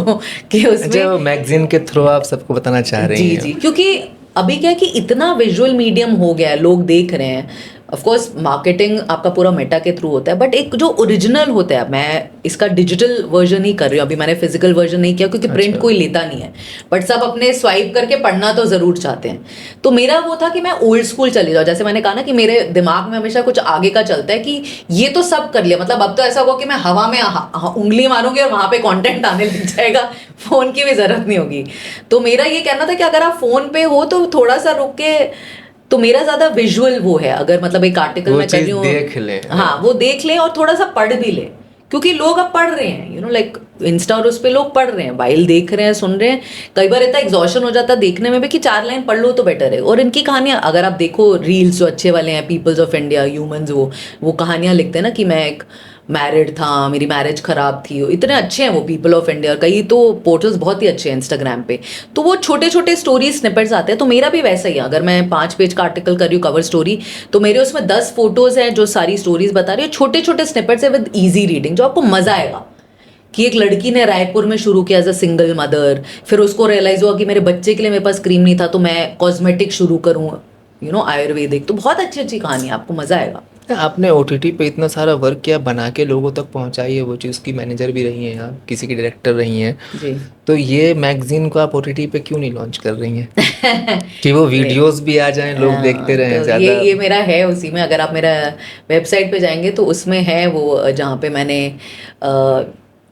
B: कि
A: अच्छा,
B: उसमें।
A: मैगजीन के थ्रू आप सबको बताना चाह रही
B: जी
A: हैं?
B: जी, क्योंकि अभी क्या है कि इतना विजुअल मीडियम हो गया है, लोग देख रहे हैं। ऑफ कोर्स मार्केटिंग आपका पूरा मेटा के थ्रू होता है, बट एक जो ओरिजिनल होता है, मैं इसका डिजिटल वर्जन ही कर रही हूँ अभी। मैंने फिजिकल वर्जन नहीं किया क्योंकि प्रिंट
A: अच्छा।
B: कोई लेता नहीं है, बट सब अपने स्वाइप करके पढ़ना तो जरूर चाहते हैं। तो मेरा वो था कि मैं ओल्ड स्कूल चली जाऊँ। जैसे मैंने कहा ना कि मेरे दिमाग में हमेशा कुछ आगे का चलता है कि ये तो सब कर लिया, मतलब अब तो ऐसा होगा कि मैं हवा में उंगली मारूंगी और वहां पे कंटेंट आने लग जाएगा, फोन की भी जरूरत नहीं होगी। तो मेरा ये कहना था कि अगर आप फोन पे हो तो थोड़ा सा रुक के, तो मेरा ज्यादा विजुअल वो है। अगर मतलब एक आर्टिकल
A: वो
B: मैं कर
A: चीज
B: रही हूँ,
A: देख लें।
B: हाँ वो देख लें और थोड़ा सा पढ़ भी लें, क्योंकि लोग अब पढ़ रहे हैं, यू नो लाइक इंस्टा और उस पे लोग पढ़ रहे हैं, वाइल देख रहे हैं, सुन रहे हैं। कई बार इतना एग्जॉशन हो जाता है देखने में भी कि 4 लाइन पढ़ लो तो बेटर है। और इनकी कहानियां अगर आप देखो, रील्स जो अच्छे वाले हैं, पीपल्स ऑफ इंडिया, ह्यूमंस, वो कहानियां लिखते हैं ना कि मैं एक मैरिड था, मेरी मैरिज खराब थी, इतने अच्छे हैं वो पीपल ऑफ इंडिया। और कई तो पोर्टल्स बहुत ही अच्छे हैं इंस्टाग्राम पे, तो वो छोटे छोटे स्टोरी स्निपेट्स आते हैं। तो मेरा भी वैसा ही है। अगर मैं 5 पेज का आर्टिकल कर रही हूँ कवर स्टोरी, तो मेरे उसमें 10 फोटोज हैं जो सारी स्टोरीज बता रही है, छोटे छोटे स्निपेट्स है विद ईजी रीडिंग, जो आपको मजा आएगा। कि एक लड़की ने रायपुर में शुरू किया एज अ सिंगल मदर, फिर उसको रियलाइज हुआ कि मेरे बच्चे के लिए मेरे पास क्रीम नहीं था, तो मैं कॉस्मेटिक शुरू करूँ, यू नो आयुर्वेदिक। तो बहुत अच्छी अच्छी कहानी है, आपको मजा आएगा।
A: आपने ओटीटी पे इतना सारा वर्क किया, बना के लोगों तक पहुंचाई है वो चीज़, की मैनेजर भी रही हैं आप, किसी की डायरेक्टर रही हैं,
B: जी।
A: तो ये मैगजीन को आप ओटीटी पे क्यों नहीं लॉन्च कर रही हैं कि वो वीडियोस भी आ जाएं, लोग देखते रहें
B: तो
A: ज़्यादा?
B: ये मेरा है उसी में। अगर आप मेरा वेबसाइट पे जाएंगे तो उसमें है वो, जहाँ पे मैंने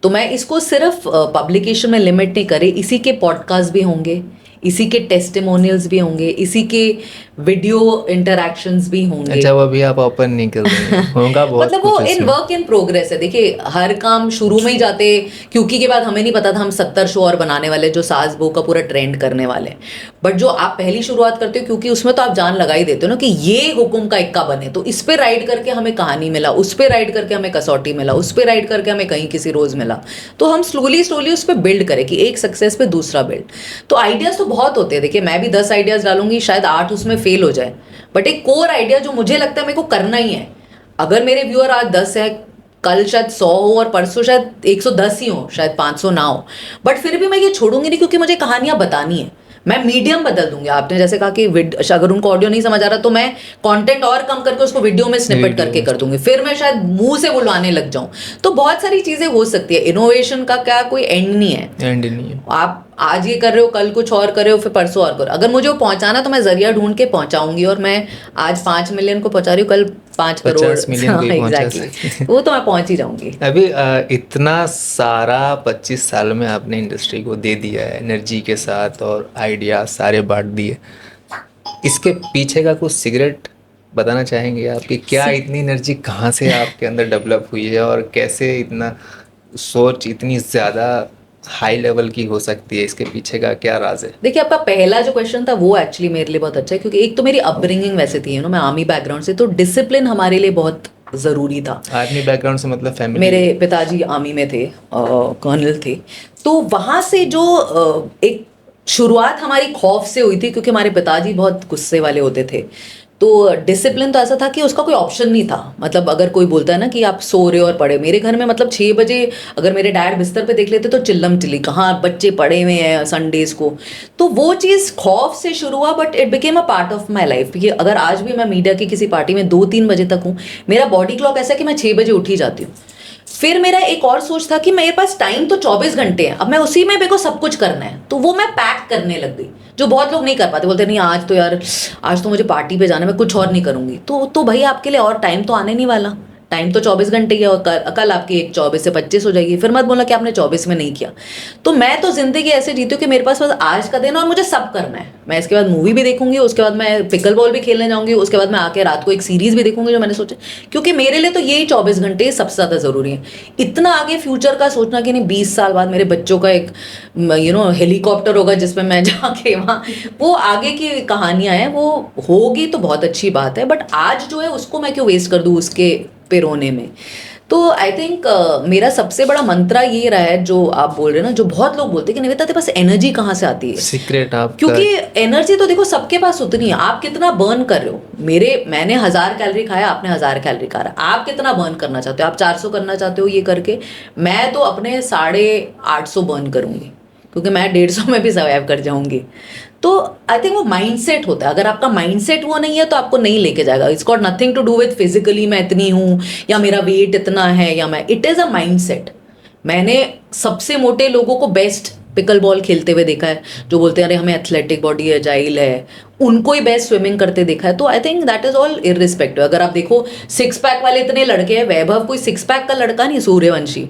B: तो मैं इसको सिर्फ पब्लिकेशन में लिमिट नहीं करे, इसी के पॉडकास्ट भी होंगे, इसी के टेस्टिमोनियल्स भी होंगे, इसी के वीडियो इंटरैक्शंस भी होंगे।
A: अच्छा, वो अभी आप ओपन नहीं कर रहे हैं? होगा बहुत
B: मतलब
A: कुछ
B: वो इन
A: उसमें।
B: वर्क इन प्रोग्रेस है। देखिए हर काम शुरू में ही जाते, क्योंकि के बाद हमें नहीं पता था हम 70 शो और बनाने वाले जो सास बहू का पूरा ट्रेंड करने वाले हैं। बट जो आप पहली शुरुआत करते हो, क्योंकि उसमें तो आप जान लगा ही देते हो ना कि ये हुकुम का इक्का बने, तो इस पे राइड करके हमें कहानी मिला, उस पे राइड करके हमें कसौटी मिला, उस पे राइड करके हमें कहीं किसी रोज मिला। तो हम स्लोली स्लोली उस पर बिल्ड करें कि एक सक्सेस पे दूसरा बिल्ड। तो आइडियाज तो बहुत होते हैं। देखिए मैं भी 10 आइडियाज डालूंगी, शायद 8 उसमें फेल हो जाए, बट एक कोर आइडिया जो मुझे लगता है मेरे को करना ही है। अगर मेरे व्यूअर आज 10 है, कल शायद 100 हो, और परसों शायद 110 ही हो, शायद 500 ना हो, बट फिर भी मैं ये छोड़ूंगी नहीं, क्योंकि मुझे कहानियां बतानी है। मैं मीडियम बदल दूंगी। आपने जैसे कहा कि अगर उनको ऑडियो नहीं समझ आ रहा, तो मैं कंटेंट और कम करके उसको वीडियो में स्निपेट करके कर दूंगी, फिर मैं शायद मुंह से बुलवाने लग जाऊं। तो बहुत सारी चीजें हो सकती है। इनोवेशन का क्या कोई एंड नहीं है।
A: एंड नहीं है।
B: आज ये कर रहे हो, कल कुछ और कर रहे हो, फिर परसों और करो। अगर मुझे वो पहुंचाना तो मैं जरिया ढूंढ के पहुंचाऊंगी, और मैं आज 5 मिलियन को पहुंचा रही हूँ, कल 5 करोड़
A: 50 मिलियन को ही पहुंचा
B: एग्जैक्टली वो तो मैं पहुंच ही जाऊंगी।
A: अभी इतना सारा 25 साल में आपने इंडस्ट्री को दे दिया है एनर्जी के साथ, और आइडिया सारे बांट दिए। इसके पीछे का कुछ सीक्रेट बताना चाहेंगे आप कि क्या इतनी एनर्जी कहाँ से आपके अंदर डेवलप हुई है, और कैसे इतना सोच इतनी ज़्यादा हाई लेवल की हो सकती है? इसके पीछे का क्या राज है?
B: देखिए, आपका पहला जो क्वेश्चन था वो एक्चुअली मेरे लिए बहुत अच्छा है, क्योंकि एक तो मेरी अपब्रिंगिंग वैसे थी, मैं आर्मी बैकग्राउंड से, तो डिसिप्लिन हमारे लिए बहुत ज़रूरी था।
A: आर्मी बैकग्राउंड से मतलब फैमिली?
B: मेरे पिताजी आर्मी में थे, कर्नल थे। तो वहाँ से जो एक शुरुआत हमारी खौफ से हुई थी, क्योंकि हमारे पिताजी बहुत गुस्से वाले होते थे। तो डिसिप्लिन तो ऐसा था कि उसका कोई ऑप्शन नहीं था। मतलब अगर कोई बोलता है ना कि आप सो रहे हो और पढ़े, मेरे घर में मतलब 6 बजे अगर मेरे डैड बिस्तर पे देख लेते तो चिल्लम चिल्ली, कहाँ बच्चे पढ़े हुए हैं संडेज को। तो वो चीज़ खौफ से शुरू हुआ, but it became a part of my life. कि अगर आज भी मैं मीडिया की किसी पार्टी में 2-3 बजे तक हूँ, मेरा बॉडी क्लॉक ऐसा है कि मैं 6 बजे उठ ही जाती हूँ। फिर मेरा एक और सोच था कि मेरे पास टाइम तो 24 घंटे है, अब मैं उसी में मेरे को सब कुछ करना है, तो वो मैं पैक करने लग गई, जो बहुत लोग नहीं कर पाते। बोलते नहीं, आज तो यार, आज तो मुझे पार्टी पे जाना है, मैं कुछ और नहीं करूंगी। तो भाई, आपके लिए और टाइम तो आने नहीं वाला। टाइम तो 24 घंटे ही है, और कल आपकी एक 24 से 25 हो जाएगी। फिर मत बोला कि आपने 24 में नहीं किया। तो मैं तो जिंदगी ऐसे जीती हूँ कि मेरे पास बस आज का दिन है और मुझे सब करना है। मैं इसके बाद मूवी भी देखूंगी, उसके बाद मैं पिकल बॉल भी खेलने जाऊंगी, उसके बाद मैं आके रात को एक सीरीज भी देखूंगी जो मैंने सोचा, क्योंकि मेरे लिए तो यही 24 घंटे सबसे ज़्यादा ज़रूरी है। इतना आगे फ्यूचर का सोचना कि नहीं 20 साल बाद मेरे बच्चों का एक हेलीकॉप्टर होगा जिसमें मैं जाके वहाँ, वो आगे की कहानियाँ हैं, वो होगी तो बहुत अच्छी बात है। बट आज जो है उसको मैं क्यों वेस्ट कर दूँ उसके पे रोने में। तो आई थिंक मेरा सबसे बड़ा मंत्रा ये रहा है, जो आप बोल रहे हो ना, जो बहुत लोग बोलते हैं कि निवेदिता तेरे पास एनर्जी कहाँ से आती है।
A: सीक्रेट आप?
B: क्योंकि एनर्जी तो देखो सबके पास उतनी है, आप कितना बर्न कर रहे हो। मैंने 1000 कैलोरी खाया, आपने 1000 कैलोरी खाया, आप कितना बर्न करना चाहते हो? आप 400 करना चाहते हो ये करके, मैं तो अपने 850 बर्न करूंगी, क्योंकि मैं 150 में भी सर्वाइव कर जाऊंगी। तो आई थिंक वो माइंडसेट होता है। अगर आपका माइंडसेट वो नहीं है तो आपको नहीं लेके जाएगा। It's got nothing to do with physically मैं इतनी हूँ या मेरा वेट इतना है, या मैं, इट इज़ अ माइंडसेट। मैंने सबसे मोटे लोगों को बेस्ट पिकल बॉल खेलते हुए देखा है, जो बोलते हैं अरे हमें एथलेटिक बॉडी है, जाइल है, उनको ही बेस्ट स्विमिंग करते देखा है। तो I think that is all irrespective. अगर आप देखो 6 पैक वाले इतने लड़के हैं, वैभव कोई 6 पैक का लड़का नहीं, सूर्यवंशी,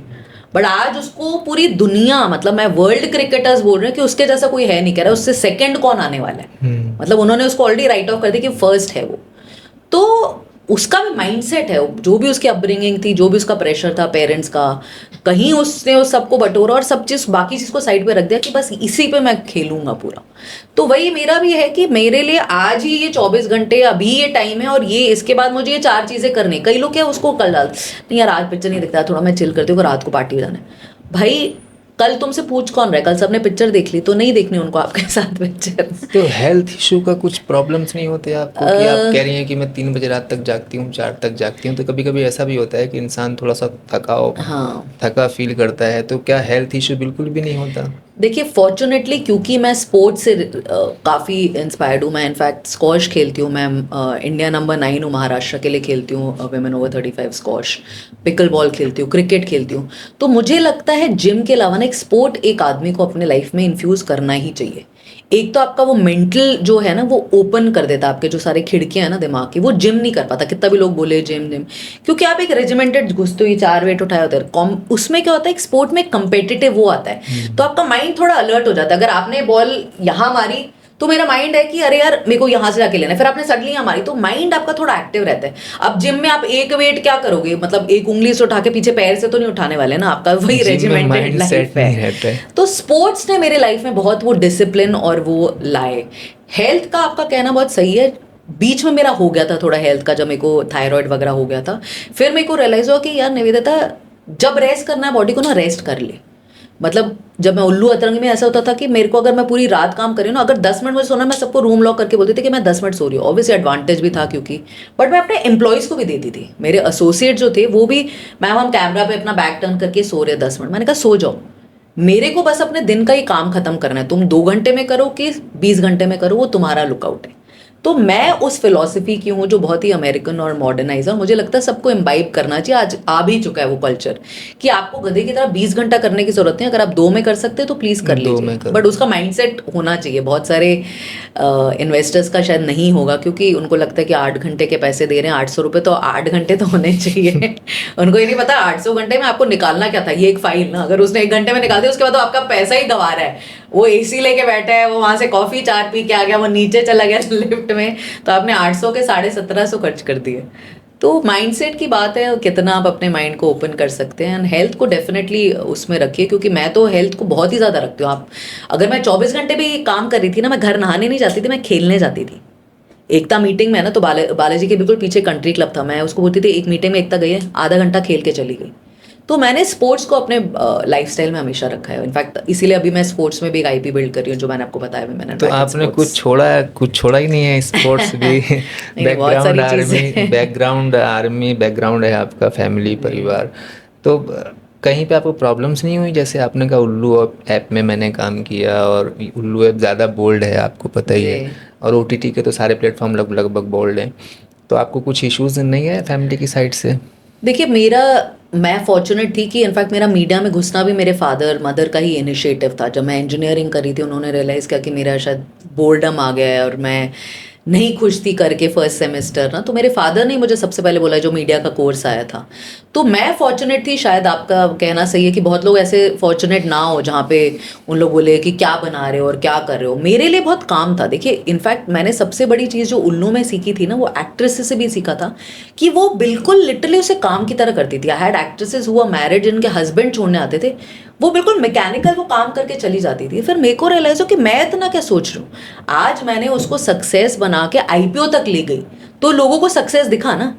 B: बट आज उसको पूरी दुनिया, मतलब मैं वर्ल्ड क्रिकेटर्स बोल रहे हैं कि उसके जैसा कोई है नहीं, कह रहा है उससे सेकंड कौन आने वाला है। मतलब उन्होंने उसको ऑलरेडी राइट ऑफ कर दिया कि फर्स्ट है वो। तो उसका भी माइंडसेट है, जो भी उसकी अपब्रिंगिंग थी, जो भी उसका प्रेशर था पेरेंट्स का, कहीं उसने उस सबको बटोरा और सब चीज़, बाकी चीज़ को साइड पे रख दिया कि बस इसी पे मैं खेलूंगा पूरा। तो वही मेरा भी है कि मेरे लिए आज ही ये 24 घंटे, अभी ये टाइम है, और ये इसके बाद मुझे ये 4 चीज़ें करनी। कई लोग क्या उसको कल डाल, नहीं यार आज पिक्चर नहीं दिखता, थोड़ा मैं चिल करती हूँ, रात को पार्टी में जाना है। भाई कल तुमसे पूछ कौन रहा है? कल सबने पिक्चर देख ली तो नहीं देखनी उनको आपके साथ पिक्चर।
A: तो हेल्थ इशू का कुछ प्रॉब्लम्स नहीं होते आपको? कि आप कह रही हैं कि मैं 3 बजे रात तक जागती हूँ, 4 तक जागती हूँ, तो कभी कभी ऐसा भी होता है कि इंसान थोड़ा सा थका फील करता है, तो क्या हेल्थ इशू बिल्कुल भी नहीं होता?
B: देखिए, फॉर्चुनेटली क्योंकि मैं स्पोर्ट्स से काफ़ी इंस्पायर्ड हूँ। मैं इनफैक्ट स्क्वॉश खेलती हूँ, मैं इंडिया नंबर 9 हूँ, महाराष्ट्र के लिए खेलती हूँ women over 35 squash, pickle ball खेलती हूँ, क्रिकेट खेलती हूँ। तो मुझे लगता है जिम के अलावा ना एक स्पोर्ट एक आदमी को अपने लाइफ में इन्फ्यूज़ करना ही चाहिए। एक तो आपका वो मेंटल जो है ना, वो ओपन कर देता है, आपके जो सारे खिड़कियां हैं ना दिमाग की, वो जिम नहीं कर पाता। कितना भी लोग बोले जिम, क्योंकि आप एक रेजिमेंटेड घुसते हो, ये 4 वेट उठाए होते हैं, उसमें क्या होता है, एक स्पोर्ट में कंपेटिटिव वो आता है, तो आपका माइंड थोड़ा अलर्ट हो जाता है। अगर आपने बॉल यहाँ मारी तो मेरा माइंड है कि अरे यार मेरे को यहाँ से जाके लेना है, फिर आपने सडनली यहाँ मारी, तो माइंड आपका थोड़ा एक्टिव रहता है। अब जिम में आप एक वेट क्या करोगे, मतलब एक उंगली से उठा के पीछे पैर से तो नहीं उठाने वाले ना, आपका वही रेजिमेंटेड लाइफ है। तो स्पोर्ट्स ने मेरे लाइफ में बहुत वो डिसिप्लिन और वो लाए। हेल्थ का आपका कहना बहुत सही है। बीच में मेरा हो गया था थोड़ा हेल्थ का, जब मेरे को थायराइड वगैरह हो गया था, फिर मेरे को रियलाइज हुआ कि यार निवेदिता, जब रेस्ट करना है बॉडी को ना, रेस्ट कर ले। मतलब जब मैं उल्लू अतरंगी में ऐसा होता था कि मेरे को, अगर मैं पूरी रात काम कर रही हूँ ना, अगर 10 मिनट मुझे सोना, मैं सबको रूम लॉक करके बोलती थी कि मैं 10 मिनट सो रही हूँ। ऑब्वियसली एडवांटेज भी था क्योंकि, बट मैं अपने एम्प्लॉयज़ को भी देती थी। मेरे एसोसिएट जो थे वो भी, मैम हम कैमरा पे अपना बैक टर्न करके सो रहे 10 मिनट, मैंने कहा सो जाओ, मेरे को बस अपने दिन का ही काम खत्म करना है। तुम 2 घंटे में करो कि 20 घंटे में करो, वो तुम्हारा लुकआउट है। तो मैं उस फिलॉसफी की हूँ जो बहुत ही अमेरिकन और मॉडर्नाइज है, और मुझे लगता है सबको इम्बाइब करना चाहिए। आज आ भी चुका है वो कल्चर कि आपको गधे की तरह 20 घंटा करने की जरूरत नहीं, अगर आप 2 में कर सकते हैं तो प्लीज़ कर
A: 2
B: लीजिए,
A: में करो।
B: बट उसका माइंडसेट होना चाहिए। बहुत सारे इन्वेस्टर्स का शायद नहीं होगा, क्योंकि उनको लगता है कि 8 घंटे के पैसे दे रहे हैं, 800 रुपये, तो 8 घंटे तो होने चाहिए। उनको ये नहीं पता 800 घंटे में आपको निकालना क्या था। ये एक फाइल ना, अगर उसने 1 घंटे में निकाल दिया, उसके बाद तो आपका पैसा ही गंवा रहा है। वो एसी लेके बैठा है, वो वहां से कॉफी 4 पी के आ गया, वो नीचे चला गया लिफ्ट में, तो आपने 800 के 1750 खर्च कर दिए। तो माइंडसेट की बात है, कितना आप अपने माइंड को ओपन कर सकते हैं। एंड हेल्थ को डेफिनेटली उसमें रखिए, क्योंकि मैं तो हेल्थ को बहुत ही ज़्यादा रखती हूँ। आप अगर मैं 24 घंटे भी काम कर रही थी ना, मैं घर नहाने नहीं जाती थी, मैं खेलने जाती थी। एकता मीटिंग में है ना, तो बालाजी के बिल्कुल पीछे कंट्री क्लब था, मैं उसको बोलती थी एक मीटिंग में एकता गई है, आधा घंटा खेल के चली गई। तो मैंने स्पोर्ट्स को अपने लाइफस्टाइल में हमेशा रखा है। इनफैक्ट इसीलिए अभी मैं स्पोर्ट्स में भी एक आईपी बिल्ड कर रही हूँ, जो मैंने आपको बताया, मैंने
A: तो आपने कुछ छोड़ा ही नहीं है, स्पोर्ट्स भी।
B: नहीं, बहुत सारी चीज़ें।
A: बैकग्राउंड बैकग्राउंड है आपका, फैमिली, परिवार। तो कहीं पे आपको प्रॉब्लम्स नहीं हुई? जैसे आपने कहा उल्लू ऐप में मैंने काम किया, और उल्लू ऐप ज़्यादा बोल्ड है, आपको पता ही है,
B: जी।
A: और ओटीटी के तो सारे प्लेटफॉर्म लगभग बोल्ड हैं। तो आपको कुछ इश्यूज नहीं है फैमिली की साइड से?
B: देखिए, मैं फॉर्चुनेट थी कि इनफैक्ट मेरा मीडिया में घुसना भी मेरे फादर मदर का ही इनिशिएटिव था। जब मैं इंजीनियरिंग करी थी, उन्होंने रियलाइज़ किया कि मेरा शायद बोर्डम आ गया है और मैं नहीं खुश थी करके फर्स्ट सेमेस्टर ना, तो मेरे फादर ने मुझे सबसे पहले बोला, जो मीडिया का कोर्स आया था। तो मैं फॉर्चुनेट थी, शायद आपका कहना सही है कि बहुत लोग ऐसे फॉर्चुनेट ना हो जहाँ पे उन लोग बोले कि क्या बना रहे हो और क्या कर रहे हो। मेरे लिए बहुत काम था। देखिए, इनफैक्ट मैंने सबसे बड़ी चीज़ जो उल्लू में सीखी थी ना, वो एक्ट्रेस से भी सीखा था, कि वो बिल्कुल लिटरली उसे काम की तरह करती थी। आई हैड एक्ट्रेसेस हुआ मैरिड, जिनके हस्बैंड छोड़ने आते थे, वो बिल्कुल मैकेनिकल वो काम करके चली जाती थी। फिर मेरे को रियलाइज हो कि मैं इतना क्या सोच रही हूँ। आज मैंने उसको सक्सेस बना के आईपीओ तक ले गई, तो लोगों को सक्सेस दिखा ना,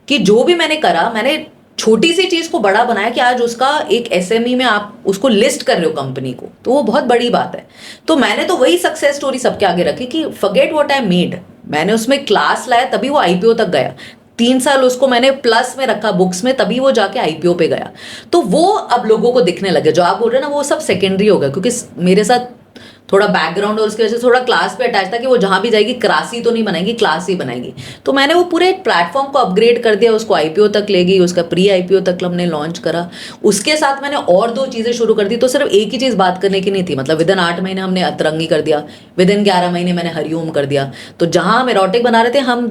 B: कि जो भी मैंने करा, मैंने छोटी सी चीज को बड़ा बनाया, कि आज उसका एक एसएमई में आप उसको लिस्ट कर रहे हो कंपनी को, तो वो बहुत बड़ी बात है। तो मैंने तो वही सक्सेस स्टोरी सबके आगे रखी कि फॉरगेट व्हाट आई मेड, मैंने उसमें क्लास लाया, तभी वो आईपीओ तक गया। 3 साल उसको मैंने प्लस में रखा बुक्स में, तभी वो जाके आईपीओ पे गया। तो वो अब लोगों को दिखने लगे। जो आप बोल रहे हैं ना, वो सब सेकेंडरी हो गया, क्योंकि मेरे साथ थोड़ा बैकग्राउंड और उसकी वजह से थोड़ा क्लास पे अटैच था, कि वो जहाँ भी जाएगी क्लासी तो नहीं बनाएगी, क्लास ही बनाएगी। तो मैंने वो पूरे प्लेटफॉर्म को अपग्रेड कर दिया, उसको आईपीओ तक ले गई, उसका प्री आईपीओ तक हमने लॉन्च करा। उसके साथ मैंने और 2 चीज़ें शुरू कर दी। तो सिर्फ एक ही चीज़ बात करने की नहीं थी, मतलब विदिन 8 महीने हमने अतरंगी कर दिया, विदिन 11 महीने मैंने हरिओम कर दिया। तो जहाँ हम एरोटिक बना रहे थे, हम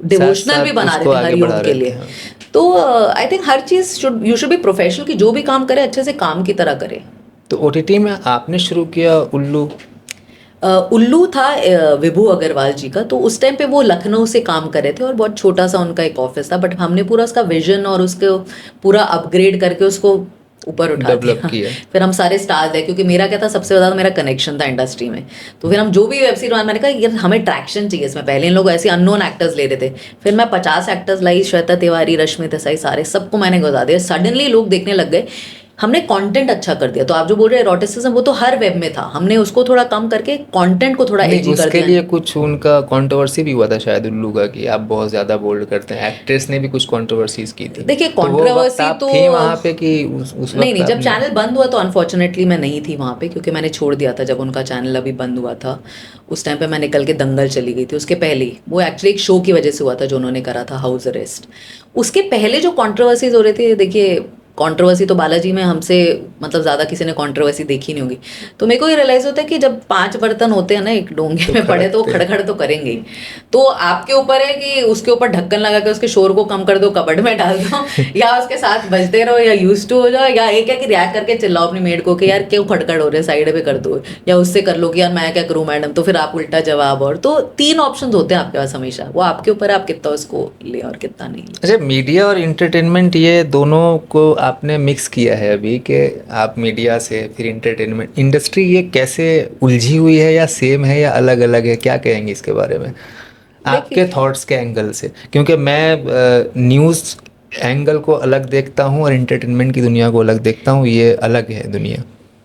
B: डिवोशनल भी बना रहे थे हरिओम के लिए।
A: हाँ।
B: तो I think her cheese you should be professional, कि जो भी काम करे अच्छे से काम की तरह करे।
A: तो ओटीटी में आपने शुरू किया उल्लू?
B: उल्लू था विभू अग्रवाल जी का। तो उस टाइम पे वो लखनऊ से काम कर रहे थे, और बहुत छोटा सा उनका एक ऑफिस था, बट हमने पूरा उसका विजन और उसको पूरा अपग्रेड करके उसको ऊपर उठा
A: डेवलप
B: दिया।
A: किया।
B: फिर हम सारे स्टार्स है, क्योंकि मेरा क्या था, सबसे ज़्यादा मेरा कनेक्शन था इंडस्ट्री में। तो फिर हम जो भी वेब सीरीज, मैंने कहा यार हमें ट्रैक्शन चाहिए इसमें। पहले इन लोग ऐसे अननोन एक्टर्स ले रहे थे, फिर मैं 50 एक्टर्स लाई, श्वेता तिवारी, रश्मि देसाई, सारे सबको मैंने गुजार दिया। सडनली लोग देखने लग गए, हमने कंटेंट अच्छा कर दिया। तो आप जो बोल रहे हैं एरोटिसिज्म, वो तो हर वेब में था, हमने उसको थोड़ा कम करके कंटेंट को थोड़ा एजी कर
A: उसके
B: दिया।
A: लिए कुछ उनका कंट्रोवर्सी भी हुआ था शायद उल्लू का, कि आप बहुत ज़्यादा बोल्ड करते हैं। एक्ट्रेस ने भी कुछ कंट्रोवर्सीज की थी।
B: देखिए,
A: तो वो वक्त
B: कंट्रोवर्सी
A: आप
B: तो
A: थी वहाँ पे कि उस
B: नहीं,
A: वक्त
B: नहीं, जब
A: आपने?
B: चैनल बंद हुआ तो अनफॉर्चुनेटली मैं नहीं थी वहाँ पे, क्योंकि मैंने छोड़ दिया था जब उनका चैनल अभी बंद हुआ था। उस टाइम पे मैं निकल के दंगल चली गई थी। उसके पहले ही वो एक्चुअली एक शो की वजह से हुआ था, जो उन्होंने करा था, हाउस अरेस्ट। उसके पहले जो कंट्रोवर्सीज हो रहे थे, देखिए कंट्रोवर्सी तो बालाजी में हमसे मतलब ज़्यादा किसी ने कंट्रोवर्सी देखी नहीं होगी। तो मेरे को ये रियलाइज़ होता है कि जब 5 बर्तन होते हैं ना एक डोंगे
A: तो
B: में पड़े, तो
A: खड़कते हैं।
B: खड़खड़ तो करेंगे ही। तो आपके ऊपर है कि उसके ऊपर ढक्कन लगा के उसके शोर को कम कर दो, कबर्ड में डाल दो, या उसके साथ बजते रहो, या यूज टू हो जाओ, या एक है कि रिएक्ट करके चिल्लाओ अपनी मेड को कि यार क्यों खड़खड़ हो रहे, साइड पे कर दो, या उससे कर लो कि यार मैं क्या करूँ मैडम, तो फिर आप उल्टा जवाब। और तो 3 ऑप्शंस होते हैं आपके पास हमेशा, वो आपके ऊपर है आप कितना उसको ले और कितना नहीं ले।
A: अच्छा, मीडिया और इंटरटेनमेंट, ये दोनों को आपने मिक्स किया है अभी, कि आप मीडिया से फिर इंटरटेनमेंट इंडस्ट्री, ये कैसे उलझी हुई है, या सेम है, या अलग अलग है? क्या कहेंगे इसके बारे में आपके
B: देखिए,
A: थॉट्स के एंगल से? क्योंकि मैं न्यूज़ एंगल को अलग देखता हूँ और इंटरटेनमेंट की दुनिया को अलग देखता हूँ, ये अलग है दुनिया।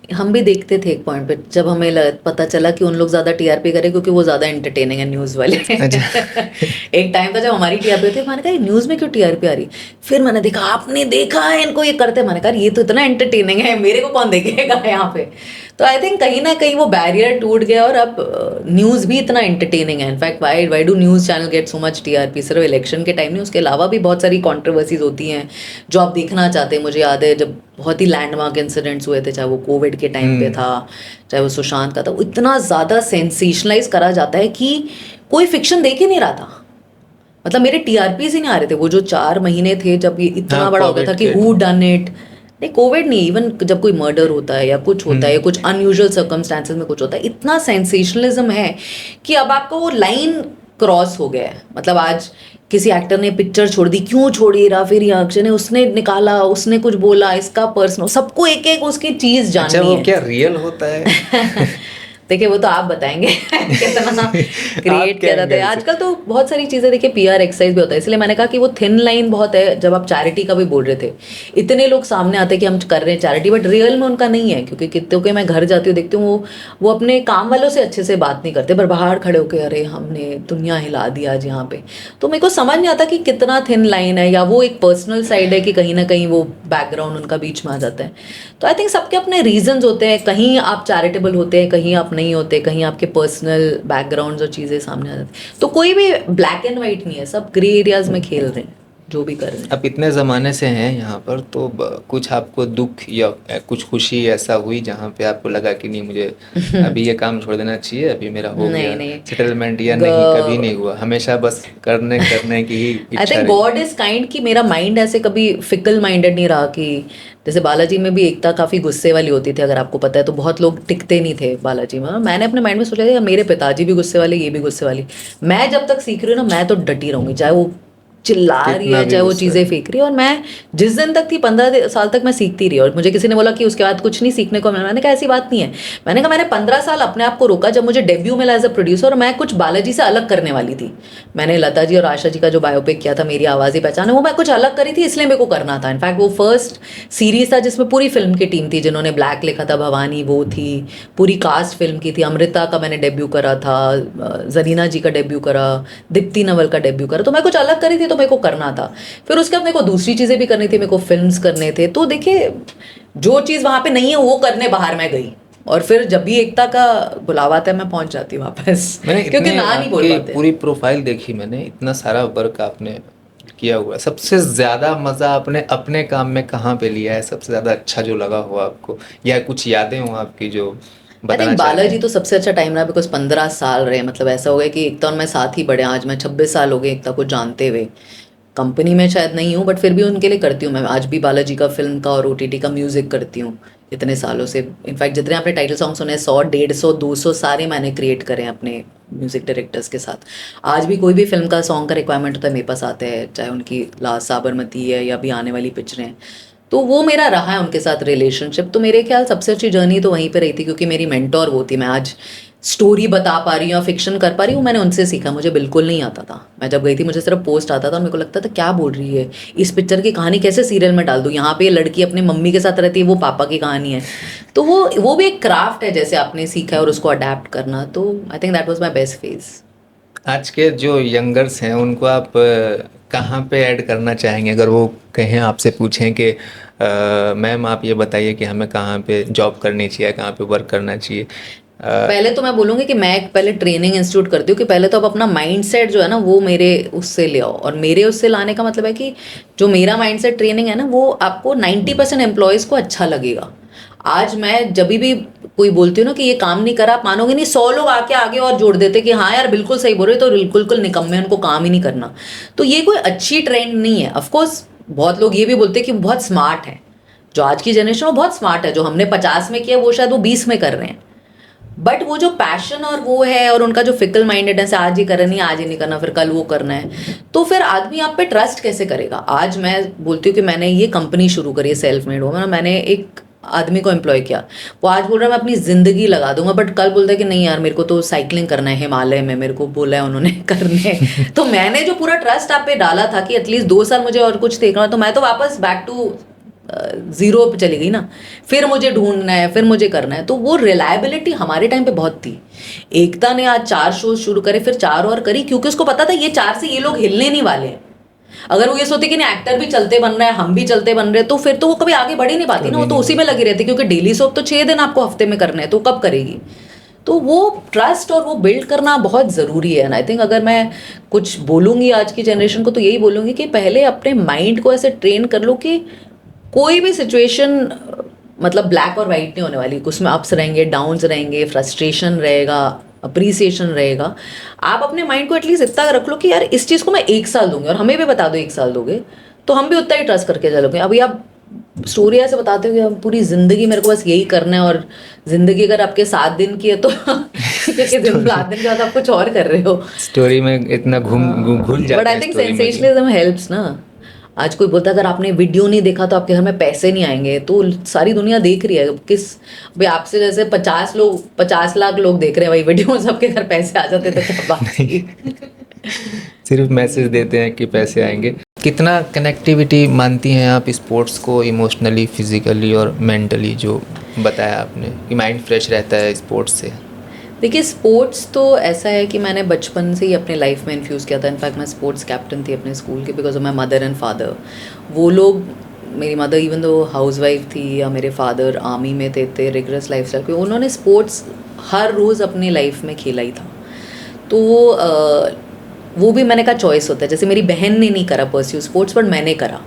B: हम भी देखते थे एक पॉइंट पे, जब हमें पता चला कि उन लोग ज़्यादा टीआरपी करें क्योंकि वो ज़्यादा एंटरटेनिंग है न्यूज़ वाले।
A: अच्छा।
B: एक टाइम था जब हमारी टीआरपी थी, मैंने कहा न्यूज़ में क्यों टीआरपी आ रही। फिर मैंने देखा, आपने देखा है इनको ये करते, मैंने कहा ये तो इतना एंटरटेनिंग है, मेरे को कौन देखेगा यहाँ पे। तो आई थिंक कहीं ना कहीं वो बैरियर टूट गया और अब न्यूज़ भी इतना एंटरटेनिंग है. In fact why do news channel get so much TRP? सिर्फ इलेक्शन के टाइम नहीं, उसके अलावा भी बहुत सारी कॉन्ट्रोवर्सीज होती हैं जो आप देखना चाहते हैं. मुझे याद है जब बहुत ही लैंडमार्क इंसिडेंट्स हुए थे, चाहे वो कोविड के टाइम पे था, चाहे वो सुशांत का था, वो इतना ज़्यादा सेंसेशनलाइज करा जाता है कि कोई फिक्शन देख ही नहीं रहा था. मतलब मेरे टीआरपीज ही नहीं आ रहे थे. वो जो 4 महीने थे जब ये इतना
A: हाँ,
B: बड़ा हो गया था कि हु डन इट. नहीं, कोविड नहीं, इवन जब कोई मर्डर होता है या कुछ होता है या कुछ अनयूजुअल सर्कमस्टांसेस में कुछ होता है, इतना सेंसेशनलिज्म है कि अब आपका वो लाइन क्रॉस हो गया है. मतलब आज किसी एक्टर ने पिक्चर छोड़ दी, क्यों छोड़ी, फिर अक्षय ने उसने निकाला, उसने कुछ बोला, इसका पर्सनल, सबको एक एक उसकी चीज जाननी
A: अच्छा, वो
B: है.
A: क्या रियल होता है?
B: देखिए वो तो आप बताएंगे कितना क्रिएट किया जाता है आजकल. तो बहुत सारी चीज़ें देखिए पीआर एक्सरसाइज भी होता है. इसलिए मैंने कहा कि वो थिन लाइन बहुत है. जब आप चैरिटी का भी बोल रहे थे, इतने लोग सामने आते हैं कि हम कर रहे हैं चैरिटी, बट रियल में उनका नहीं है. क्योंकि कितने के मैं घर जाती हूँ, देखती हूँ वो अपने काम वालों से अच्छे से बात नहीं करते, पर बाहर खड़े होकर अरे हमने दुनिया हिला दी आज यहाँ पे. तो मेरे को समझ नहीं आता कि कितना थिन लाइन है, या वो एक पर्सनल साइड है कि कहीं ना कहीं वो बैकग्राउंड उनका बीच में आ जाता है. तो आई थिंक सबके अपने रीजंस होते हैं. कहीं आप चैरिटेबल होते हैं, कहीं आप नहीं होते, कहीं आपके पर्सनल बैकग्राउंड्स और चीज़ें सामने आ जाती. तो कोई भी ब्लैक एंड वाइट नहीं है, सब ग्रे एरियाज में खेल रहे हैं जो भी कर रहे हैं.
A: अब इतने ज़माने से हैं यहाँ पर, तो कुछ आपको दुख या कुछ खुशी ऐसा हुई जहाँ पे आपको लगा कि नहीं, मुझे अभी ये काम छोड़ देना चाहिए, अभी मेरा हो
B: नहीं,
A: गया
B: नहीं.
A: सेटलमेंट, या नहीं कभी नहीं हुआ, हमेशा बस करने करने की ही
B: आई
A: इच्छा
B: थिंक
A: रही?
B: गॉड इज काइंड कि मेरा माइंड ऐसे कभी फिकल माइंडेड नहीं रहा. कि जैसे बालाजी में भी एकता काफ़ी गुस्से वाली होती थी, अगर आपको पता है, तो बहुत लोग टिकते नहीं थे बालाजी में. मैंने अपने माइंड में सोचा था मेरे पिताजी भी गुस्से वाले, ये भी गुस्से वाली. मैं जब तक सीख रही हूँ ना, मैं तो डटी रहूंगी, चाहे वो चिल्ला रही
A: कितना
B: है,
A: भी
B: चाहे वो
A: गुस्सा
B: चीज़ें फेंक रही है. और मैं जिस दिन तक थी, 15 साल तक मैं सीखती रही. और मुझे किसी ने बोला कि उसके बाद कुछ नहीं सीखने को मिला. मैंने कहा ऐसी बात नहीं है. मैंने कहा मैंने 15 साल अपने आप को रोका. जब मुझे डेब्यू मिला एज अ प्रोड्यूसर, और मैं कुछ बालाजी से अलग करने वाली थी. मैंने लता जी और आशा जी का जो बायोपिक किया था, मेरी आवाज़ ही पहचान है, वो मैं कुछ अलग करी थी, इसलिए मेरे को करना था. इनफैक्ट वो फर्स्ट सीरीज था जिसमें पूरी फिल्म की टीम थी. जिन्होंने ब्लैक लिखा था, भवानी वो थी, पूरी कास्ट फिल्म की थी. अमृता का मैंने डेब्यू करा था, जरीना जी का डेब्यू करा, दीप्ति नवल का डेब्यू करा. तो मैं कुछ अलग करी थी, तो मेरे को करना था. फिर उसके बाद मेरे को दूसरी चीज़ें भी करनी थी, मेरे को फिल्म्स करने थे. तो देखिए जो चीज़ वहाँ पे नहीं है वो करने बाहर मैं गई. और फिर जब भी एकता का बुलावा आता है, मैं पहुंच जाती हूँ वापस.
A: मैंने
B: क्योंकि
A: इतने
B: ना नहीं बोल
A: आपकी
B: पाते.
A: पूरी प्रोफाइल देखी, मैंने इतना सारा वर्क आपने किया हुआ है. सबसे ज़्यादा मज़ा आपने अपने काम में कहाँ पे लिया है? सबसे ज़्यादा अच्छा जो लगा हो आपको, या कुछ यादें हो आपकी जो
B: आई
A: बताना
B: थिंक
A: चाहते
B: बालाजी
A: हैं?
B: तो सबसे अच्छा टाइम रहा, बिकॉज 15 साल रहे. मतलब ऐसा हो गया कि एकता और मैं साथ ही बढ़े. आज मैं 26 साल हो गए एकता को जानते हुए. कंपनी में शायद नहीं हूँ, बट फिर भी उनके लिए करती हूँ. मैं आज भी बालाजी का फिल्म का और ओटीटी का म्यूज़िक करती हूँ इतने सालों से. इनफैक्ट जितने आपने टाइटल सॉन्ग सुने, 100, 150, 200 सारे मैंने क्रिएट करे हैं अपने म्यूज़िक डायरेक्टर्स के साथ. आज भी कोई भी फिल्म का सॉन्ग का रिक्वायरमेंट होता है, मेरे पास आते हैं, चाहे उनकी लास्ट साबरमती है या भी आने वाली पिक्चरें हैं. तो वो मेरा रहा है उनके साथ रिलेशनशिप. तो मेरे ख्याल सबसे अच्छी जर्नी तो वहीं पे रही थी, क्योंकि मेरी मेंटोर वो थी. मैं आज स्टोरी बता पा रही हूँ या फिक्शन कर पा रही हूँ, मैंने उनसे सीखा. मुझे बिल्कुल नहीं आता था. मैं जब गई थी, मुझे सिर्फ पोस्ट आता था और मेरे को लगता था क्या बोल रही है, इस पिक्चर की कहानी कैसे सीरियल में डाल दूँ. यहाँ पे ये लड़की अपनी मम्मी के साथ रहती है, वो पापा की कहानी है. तो वो भी एक क्राफ्ट है, जैसे आपने सीखा है, और उसको अडेप्ट करना. तो I think that was my best phase.
A: आज के जो यंगर्स हैं उनको आप कहाँ पे ऐड करना चाहेंगे? अगर वो कहें, आपसे पूछें कि मैम आप ये बताइए कि हमें कहाँ पे जॉब करनी चाहिए, कहाँ पे वर्क करना चाहिए?
B: पहले तो मैं बोलूँगी कि मैं एक पहले ट्रेनिंग इंस्टीट्यूट करती हूँ कि पहले तो आप अपना माइंडसेट जो है ना, वो मेरे उससे ले आओ. और मेरे उससे लाने का मतलब है कि जो मेरा माइंडसेट ट्रेनिंग है ना, वो आपको 90% एम्प्लॉयज़ को अच्छा लगेगा. आज मैं जब भी कोई बोलती हूँ ना कि ये काम नहीं करा, आप मानोगे नहीं, 100 लोग आके आगे और जोड़ देते कि हाँ यार बिल्कुल सही बोल रहे, तो बिल्कुल निकम्मे, उनको काम ही नहीं करना. तो ये कोई अच्छी ट्रेंड नहीं है. ऑफकोर्स बहुत लोग ये भी बोलते हैं कि बहुत स्मार्ट है. जो आज की जनरेशन वो बहुत स्मार्ट है. जो हमने 50 में किया वो शायद वो 20 में कर रहे हैं. बट वो जो पैशन और वो है, और उनका जो फिकल माइंडेडनेस है, आज ये करना नहीं, आज ये नहीं करना, फिर कल वो करना है, तो फिर आदमी आप पे ट्रस्ट कैसे करेगा. आज मैं बोलती हूँ कि मैंने ये कंपनी शुरू करी है, सेल्फ मेड हो, मैंने एक आदमी को एम्प्लॉय किया. वो आज बोल रहा है मैं अपनी ज़िंदगी लगा दूंगा, बट कल बोलता है कि नहीं यार मेरे को तो साइकिलिंग करना है हिमालय में, मेरे को बोला है उन्होंने करने. तो मैंने जो पूरा ट्रस्ट आप पे डाला था कि एटलीस्ट 2 साल मुझे और कुछ देखना, तो मैं तो वापस बैक टू ज़ीरो पे चली गई ना. फिर मुझे ढूंढना है, फिर मुझे करना है. तो वो रिलायबिलिटी हमारे टाइम पे बहुत थी. एकता ने आज 4 शोज शुरू करे, फिर 4 और करी, क्योंकि उसको पता था ये 4 से ये लोग हिलने नहीं वाले हैं. अगर वो ये सोचती कि नहीं एक्टर भी चलते बन रहे हैं, हम भी चलते बन रहे हैं, तो फिर तो वो कभी आगे बढ़ ही नहीं पाती ना, वो तो उसी में लगी रहती, क्योंकि डेली सोप तो 6 दिन आपको हफ्ते में करने हैं, तो कब करेगी? तो वो ट्रस्ट और वो बिल्ड करना बहुत ज़रूरी है। एंड आई थिंक अगर मैं कुछ बोलूँगी आज की जनरेशन को, तो यही बोलूँगी कि पहले अपने माइंड को ऐसे ट्रेन कर लो कि कोई भी सिचुएशन मतलब ब्लैक और वाइट नहीं होने वाली, उसमें अप्स रहेंगे, डाउन्स रहेंगे, फ्रस्ट्रेशन रहेगा, अप्रिसिएशन रहेगा। आप अपने माइंड को एटलीस्ट इतना रख लो कि यार इस चीज़ को मैं 1 साल दूंगी, और हमें भी बता दो 1 साल दोगे तो हम भी उतना ही ट्रस्ट करके चलोगे। अभी आप स्टोरी ऐसे बताते हो कि अब पूरी ज़िंदगी मेरे को बस यही करना है, और ज़िंदगी अगर आपके 7 दिन की है तो क्योंकि 7 दिन के बाद आप कुछ और कर रहे हो,
A: स्टोरी में इतना घुल जाता है।
B: But I think sensationalism helps ना। आज कोई बोलता है अगर आपने वीडियो नहीं देखा तो आपके घर में पैसे नहीं आएंगे, तो सारी दुनिया देख रही है, किस भाई आपसे जैसे 50 लाख लोग देख रहे हैं भाई वीडियो, सबके घर पैसे आ जाते तो क्या बात थी।
A: सिर्फ मैसेज देते हैं कि पैसे आएंगे। कितना कनेक्टिविटी मानती हैं आप स्पोर्ट्स को, इमोशनली, फिजिकली और मेंटली, जो बताया आपने कि माइंड फ्रेश रहता है स्पोर्ट्स से?
B: देखिए स्पोर्ट्स तो ऐसा है कि मैंने बचपन से ही अपने लाइफ में इन्फ्यूज़ किया था। इनफैक्ट मैं स्पोर्ट्स कैप्टन थी अपने स्कूल की, because of my mother and father. वो लोग, मेरी mother even though house wife थी, या मेरे फादर आर्मी में थे रिगरस लाइफ स्टाइल के, उन्होंने स्पोर्ट्स हर रोज़ अपनी लाइफ में खेला ही था। तो वो भी मैंने कहा चॉइस होता है। जैसे मेरी बहन ने नहीं करा परस्यू स्पोर्ट्स, बट मैंने करा।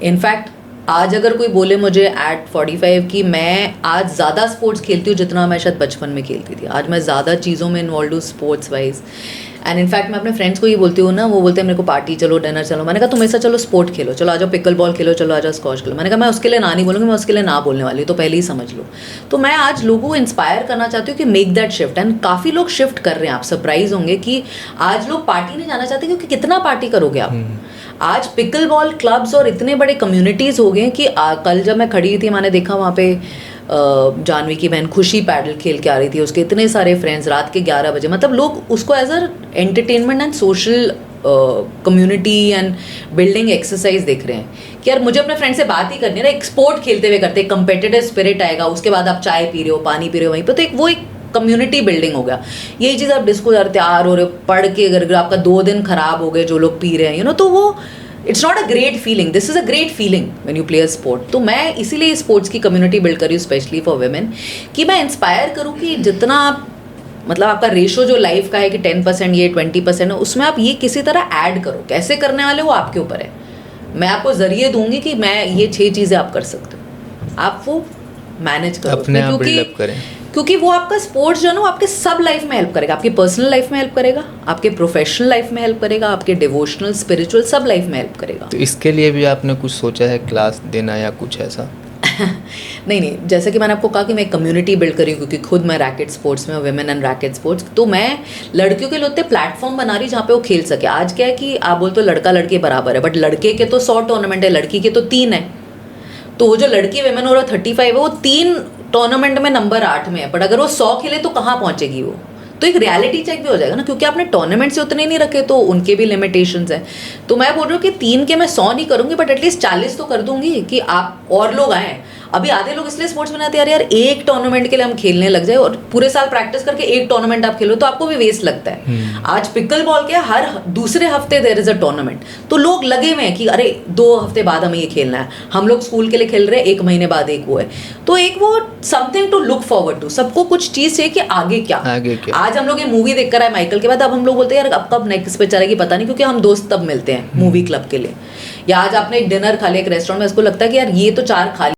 B: इनफैक्ट आज अगर कोई बोले मुझे एट 45 कि मैं आज ज़्यादा स्पोर्ट्स खेलती हूँ जितना मैं शायद बचपन में खेलती थी, आज मैं ज़्यादा चीज़ों में इन्वॉल्व हूँ स्पोर्ट्स वाइज। एंड इनफैक्ट मैं अपने फ्रेंड्स को ये बोलती हूँ ना, वो बोलते हैं मेरे को पार्टी चलो, डिनर चलो, मैंने कहा तुम ऐसा चलो स्पोर्ट खेलो, चलो आ जाओ पिकल बॉल खेलो, चलो आ जाओ स्कॉश खेलो। मैंने कहा मैं उसके लिए ना नहीं बोलूँगी, मैं उसके लिए ना बोलने वाली, तो पहले ही समझ लो। तो मैं आज लोगों को इंस्पायर करना चाहती हूँ कि मेक दैट शिफ्ट, एंड काफ़ी लोग शिफ्ट कर रहे हैं। आप सरप्राइज होंगे कि आज लोग पार्टी नहीं जाना चाहते, क्योंकि कितना पार्टी करोगे आप। आज पिकल बॉल क्लब्स और इतने बड़े कम्युनिटीज़ हो गए कि कल जब मैं खड़ी थी, मैंने देखा वहाँ पे जानवी की बहन खुशी पैडल खेल के आ रही थी, उसके इतने सारे फ्रेंड्स, रात के 11 बजे, मतलब लोग उसको as a entertainment and social community and building exercise देख रहे हैं कि यार मुझे अपने फ्रेंड से बात ही करनी है ना। एक स्पोर्ट खेलते हुए करते, कंपेटिटिव स्पिरिट आएगा, उसके बाद आप चाय पी रहे हो, पानी पी रहे हो वहीं पर, तो एक वो एक कम्युनिटी बिल्डिंग हो गया। यही चीज़ आप डिस्को यार तैयार हो रहे हो, पढ़ के अगर आपका 2 दिन खराब हो गए, जो लोग पी रहे हैं तो वो it's not a great feeling, this is a great feeling when you play a sport. तो मैं इसीलिए स्पोर्ट्स की कम्युनिटी बिल्ड करी हूँ, स्पेशली फॉर वुमेन, कि मैं इंस्पायर करूँ कि जितना आप मतलब आपका रेशो जो लाइफ का है कि 10% ये 20% है, उसमें आप ये किसी तरह ऐड करो। कैसे करने वाले वो आपके ऊपर है। मैं आपको जरिए दूंगी कि मैं ये 6 चीज़ें आप कर सकते हो, आप वो मैनेज करो
A: अपने आप बिल्डअप करें,
B: क्योंकि वो आपका स्पोर्ट्स जो है ना, आपके सब लाइफ में हेल्प करेगा। आपकी पर्सनल लाइफ में हेल्प करेगा, आपके प्रोफेशनल लाइफ में हेल्प करेगा, आपके डिवोशनल स्पिरिचुअल सब लाइफ में हेल्प करेगा।
A: तो इसके लिए भी आपने कुछ सोचा है, क्लास देना या कुछ ऐसा?
B: नहीं, जैसे कि मैंने आपको कहा कि मैं कम्युनिटी बिल्ड करी हूँ, क्योंकि खुद मैं रैकेट स्पोर्ट्स में, वुमेन एंड रैकेट स्पोर्ट्स, तो मैं लड़कियों के लिए प्लेटफॉर्म बना रही जहाँ पे वो खेल सके। आज क्या है कि आप बोलते हो लड़का लड़के बराबर है, बट लड़के के तो 100 टूर्नामेंट है, लड़की के तो 3 है। तो वो जो लड़की वुमेन और 35 है, वो 3 टूर्नामेंट में नंबर 8 में है, बट अगर वो 100 खेले तो कहाँ पहुँचेगी वो? तो एक रियलिटी चेक भी हो जाएगा ना, क्योंकि आपने टूर्नामेंट से उतने नहीं रखे तो उनके भी लिमिटेशंस हैं। तो मैं बोल रही हूँ कि 3 के मैं 100 नहीं करूँगी, बट एटलीस्ट 40 तो कर दूंगी कि आप और लोग आएँ। अभी आधे लोग इसलिए स्पोर्ट्स बनाते हैं यार एक टूर्नामेंट के लिए हम खेलने लग जाए, और पूरे साल प्रैक्टिस करके एक टूर्नामेंट आप खेलो तो आपको भी वेस्ट लगता है। आज पिकल बॉल के हर दूसरे हफ्ते देयर इज अ टूर्नामेंट, तो लोग लगे हुए हैं कि अरे 2 हफ्ते बाद हमें ये खेलना है। हम लोग स्कूल के लिए खेल रहे हैं, 1 महीने बाद एक वो है, तो एक वो something to look forward to. सबको कुछ चीज चाहिए कि आगे क्या। आज हम लोग ये मूवी देखकर आए माइकल के बाद, अब हम लोग बोलते हैं यार अब कब नेक्स्ट पे चलेगी पता नहीं, क्योंकि हम दोस्त तब मिलते हैं मूवी क्लब के लिए। या आज आपने एक डिनर खा लिया एक रेस्टोरेंट में, उसको लगता है कि यार ये तो 4 खा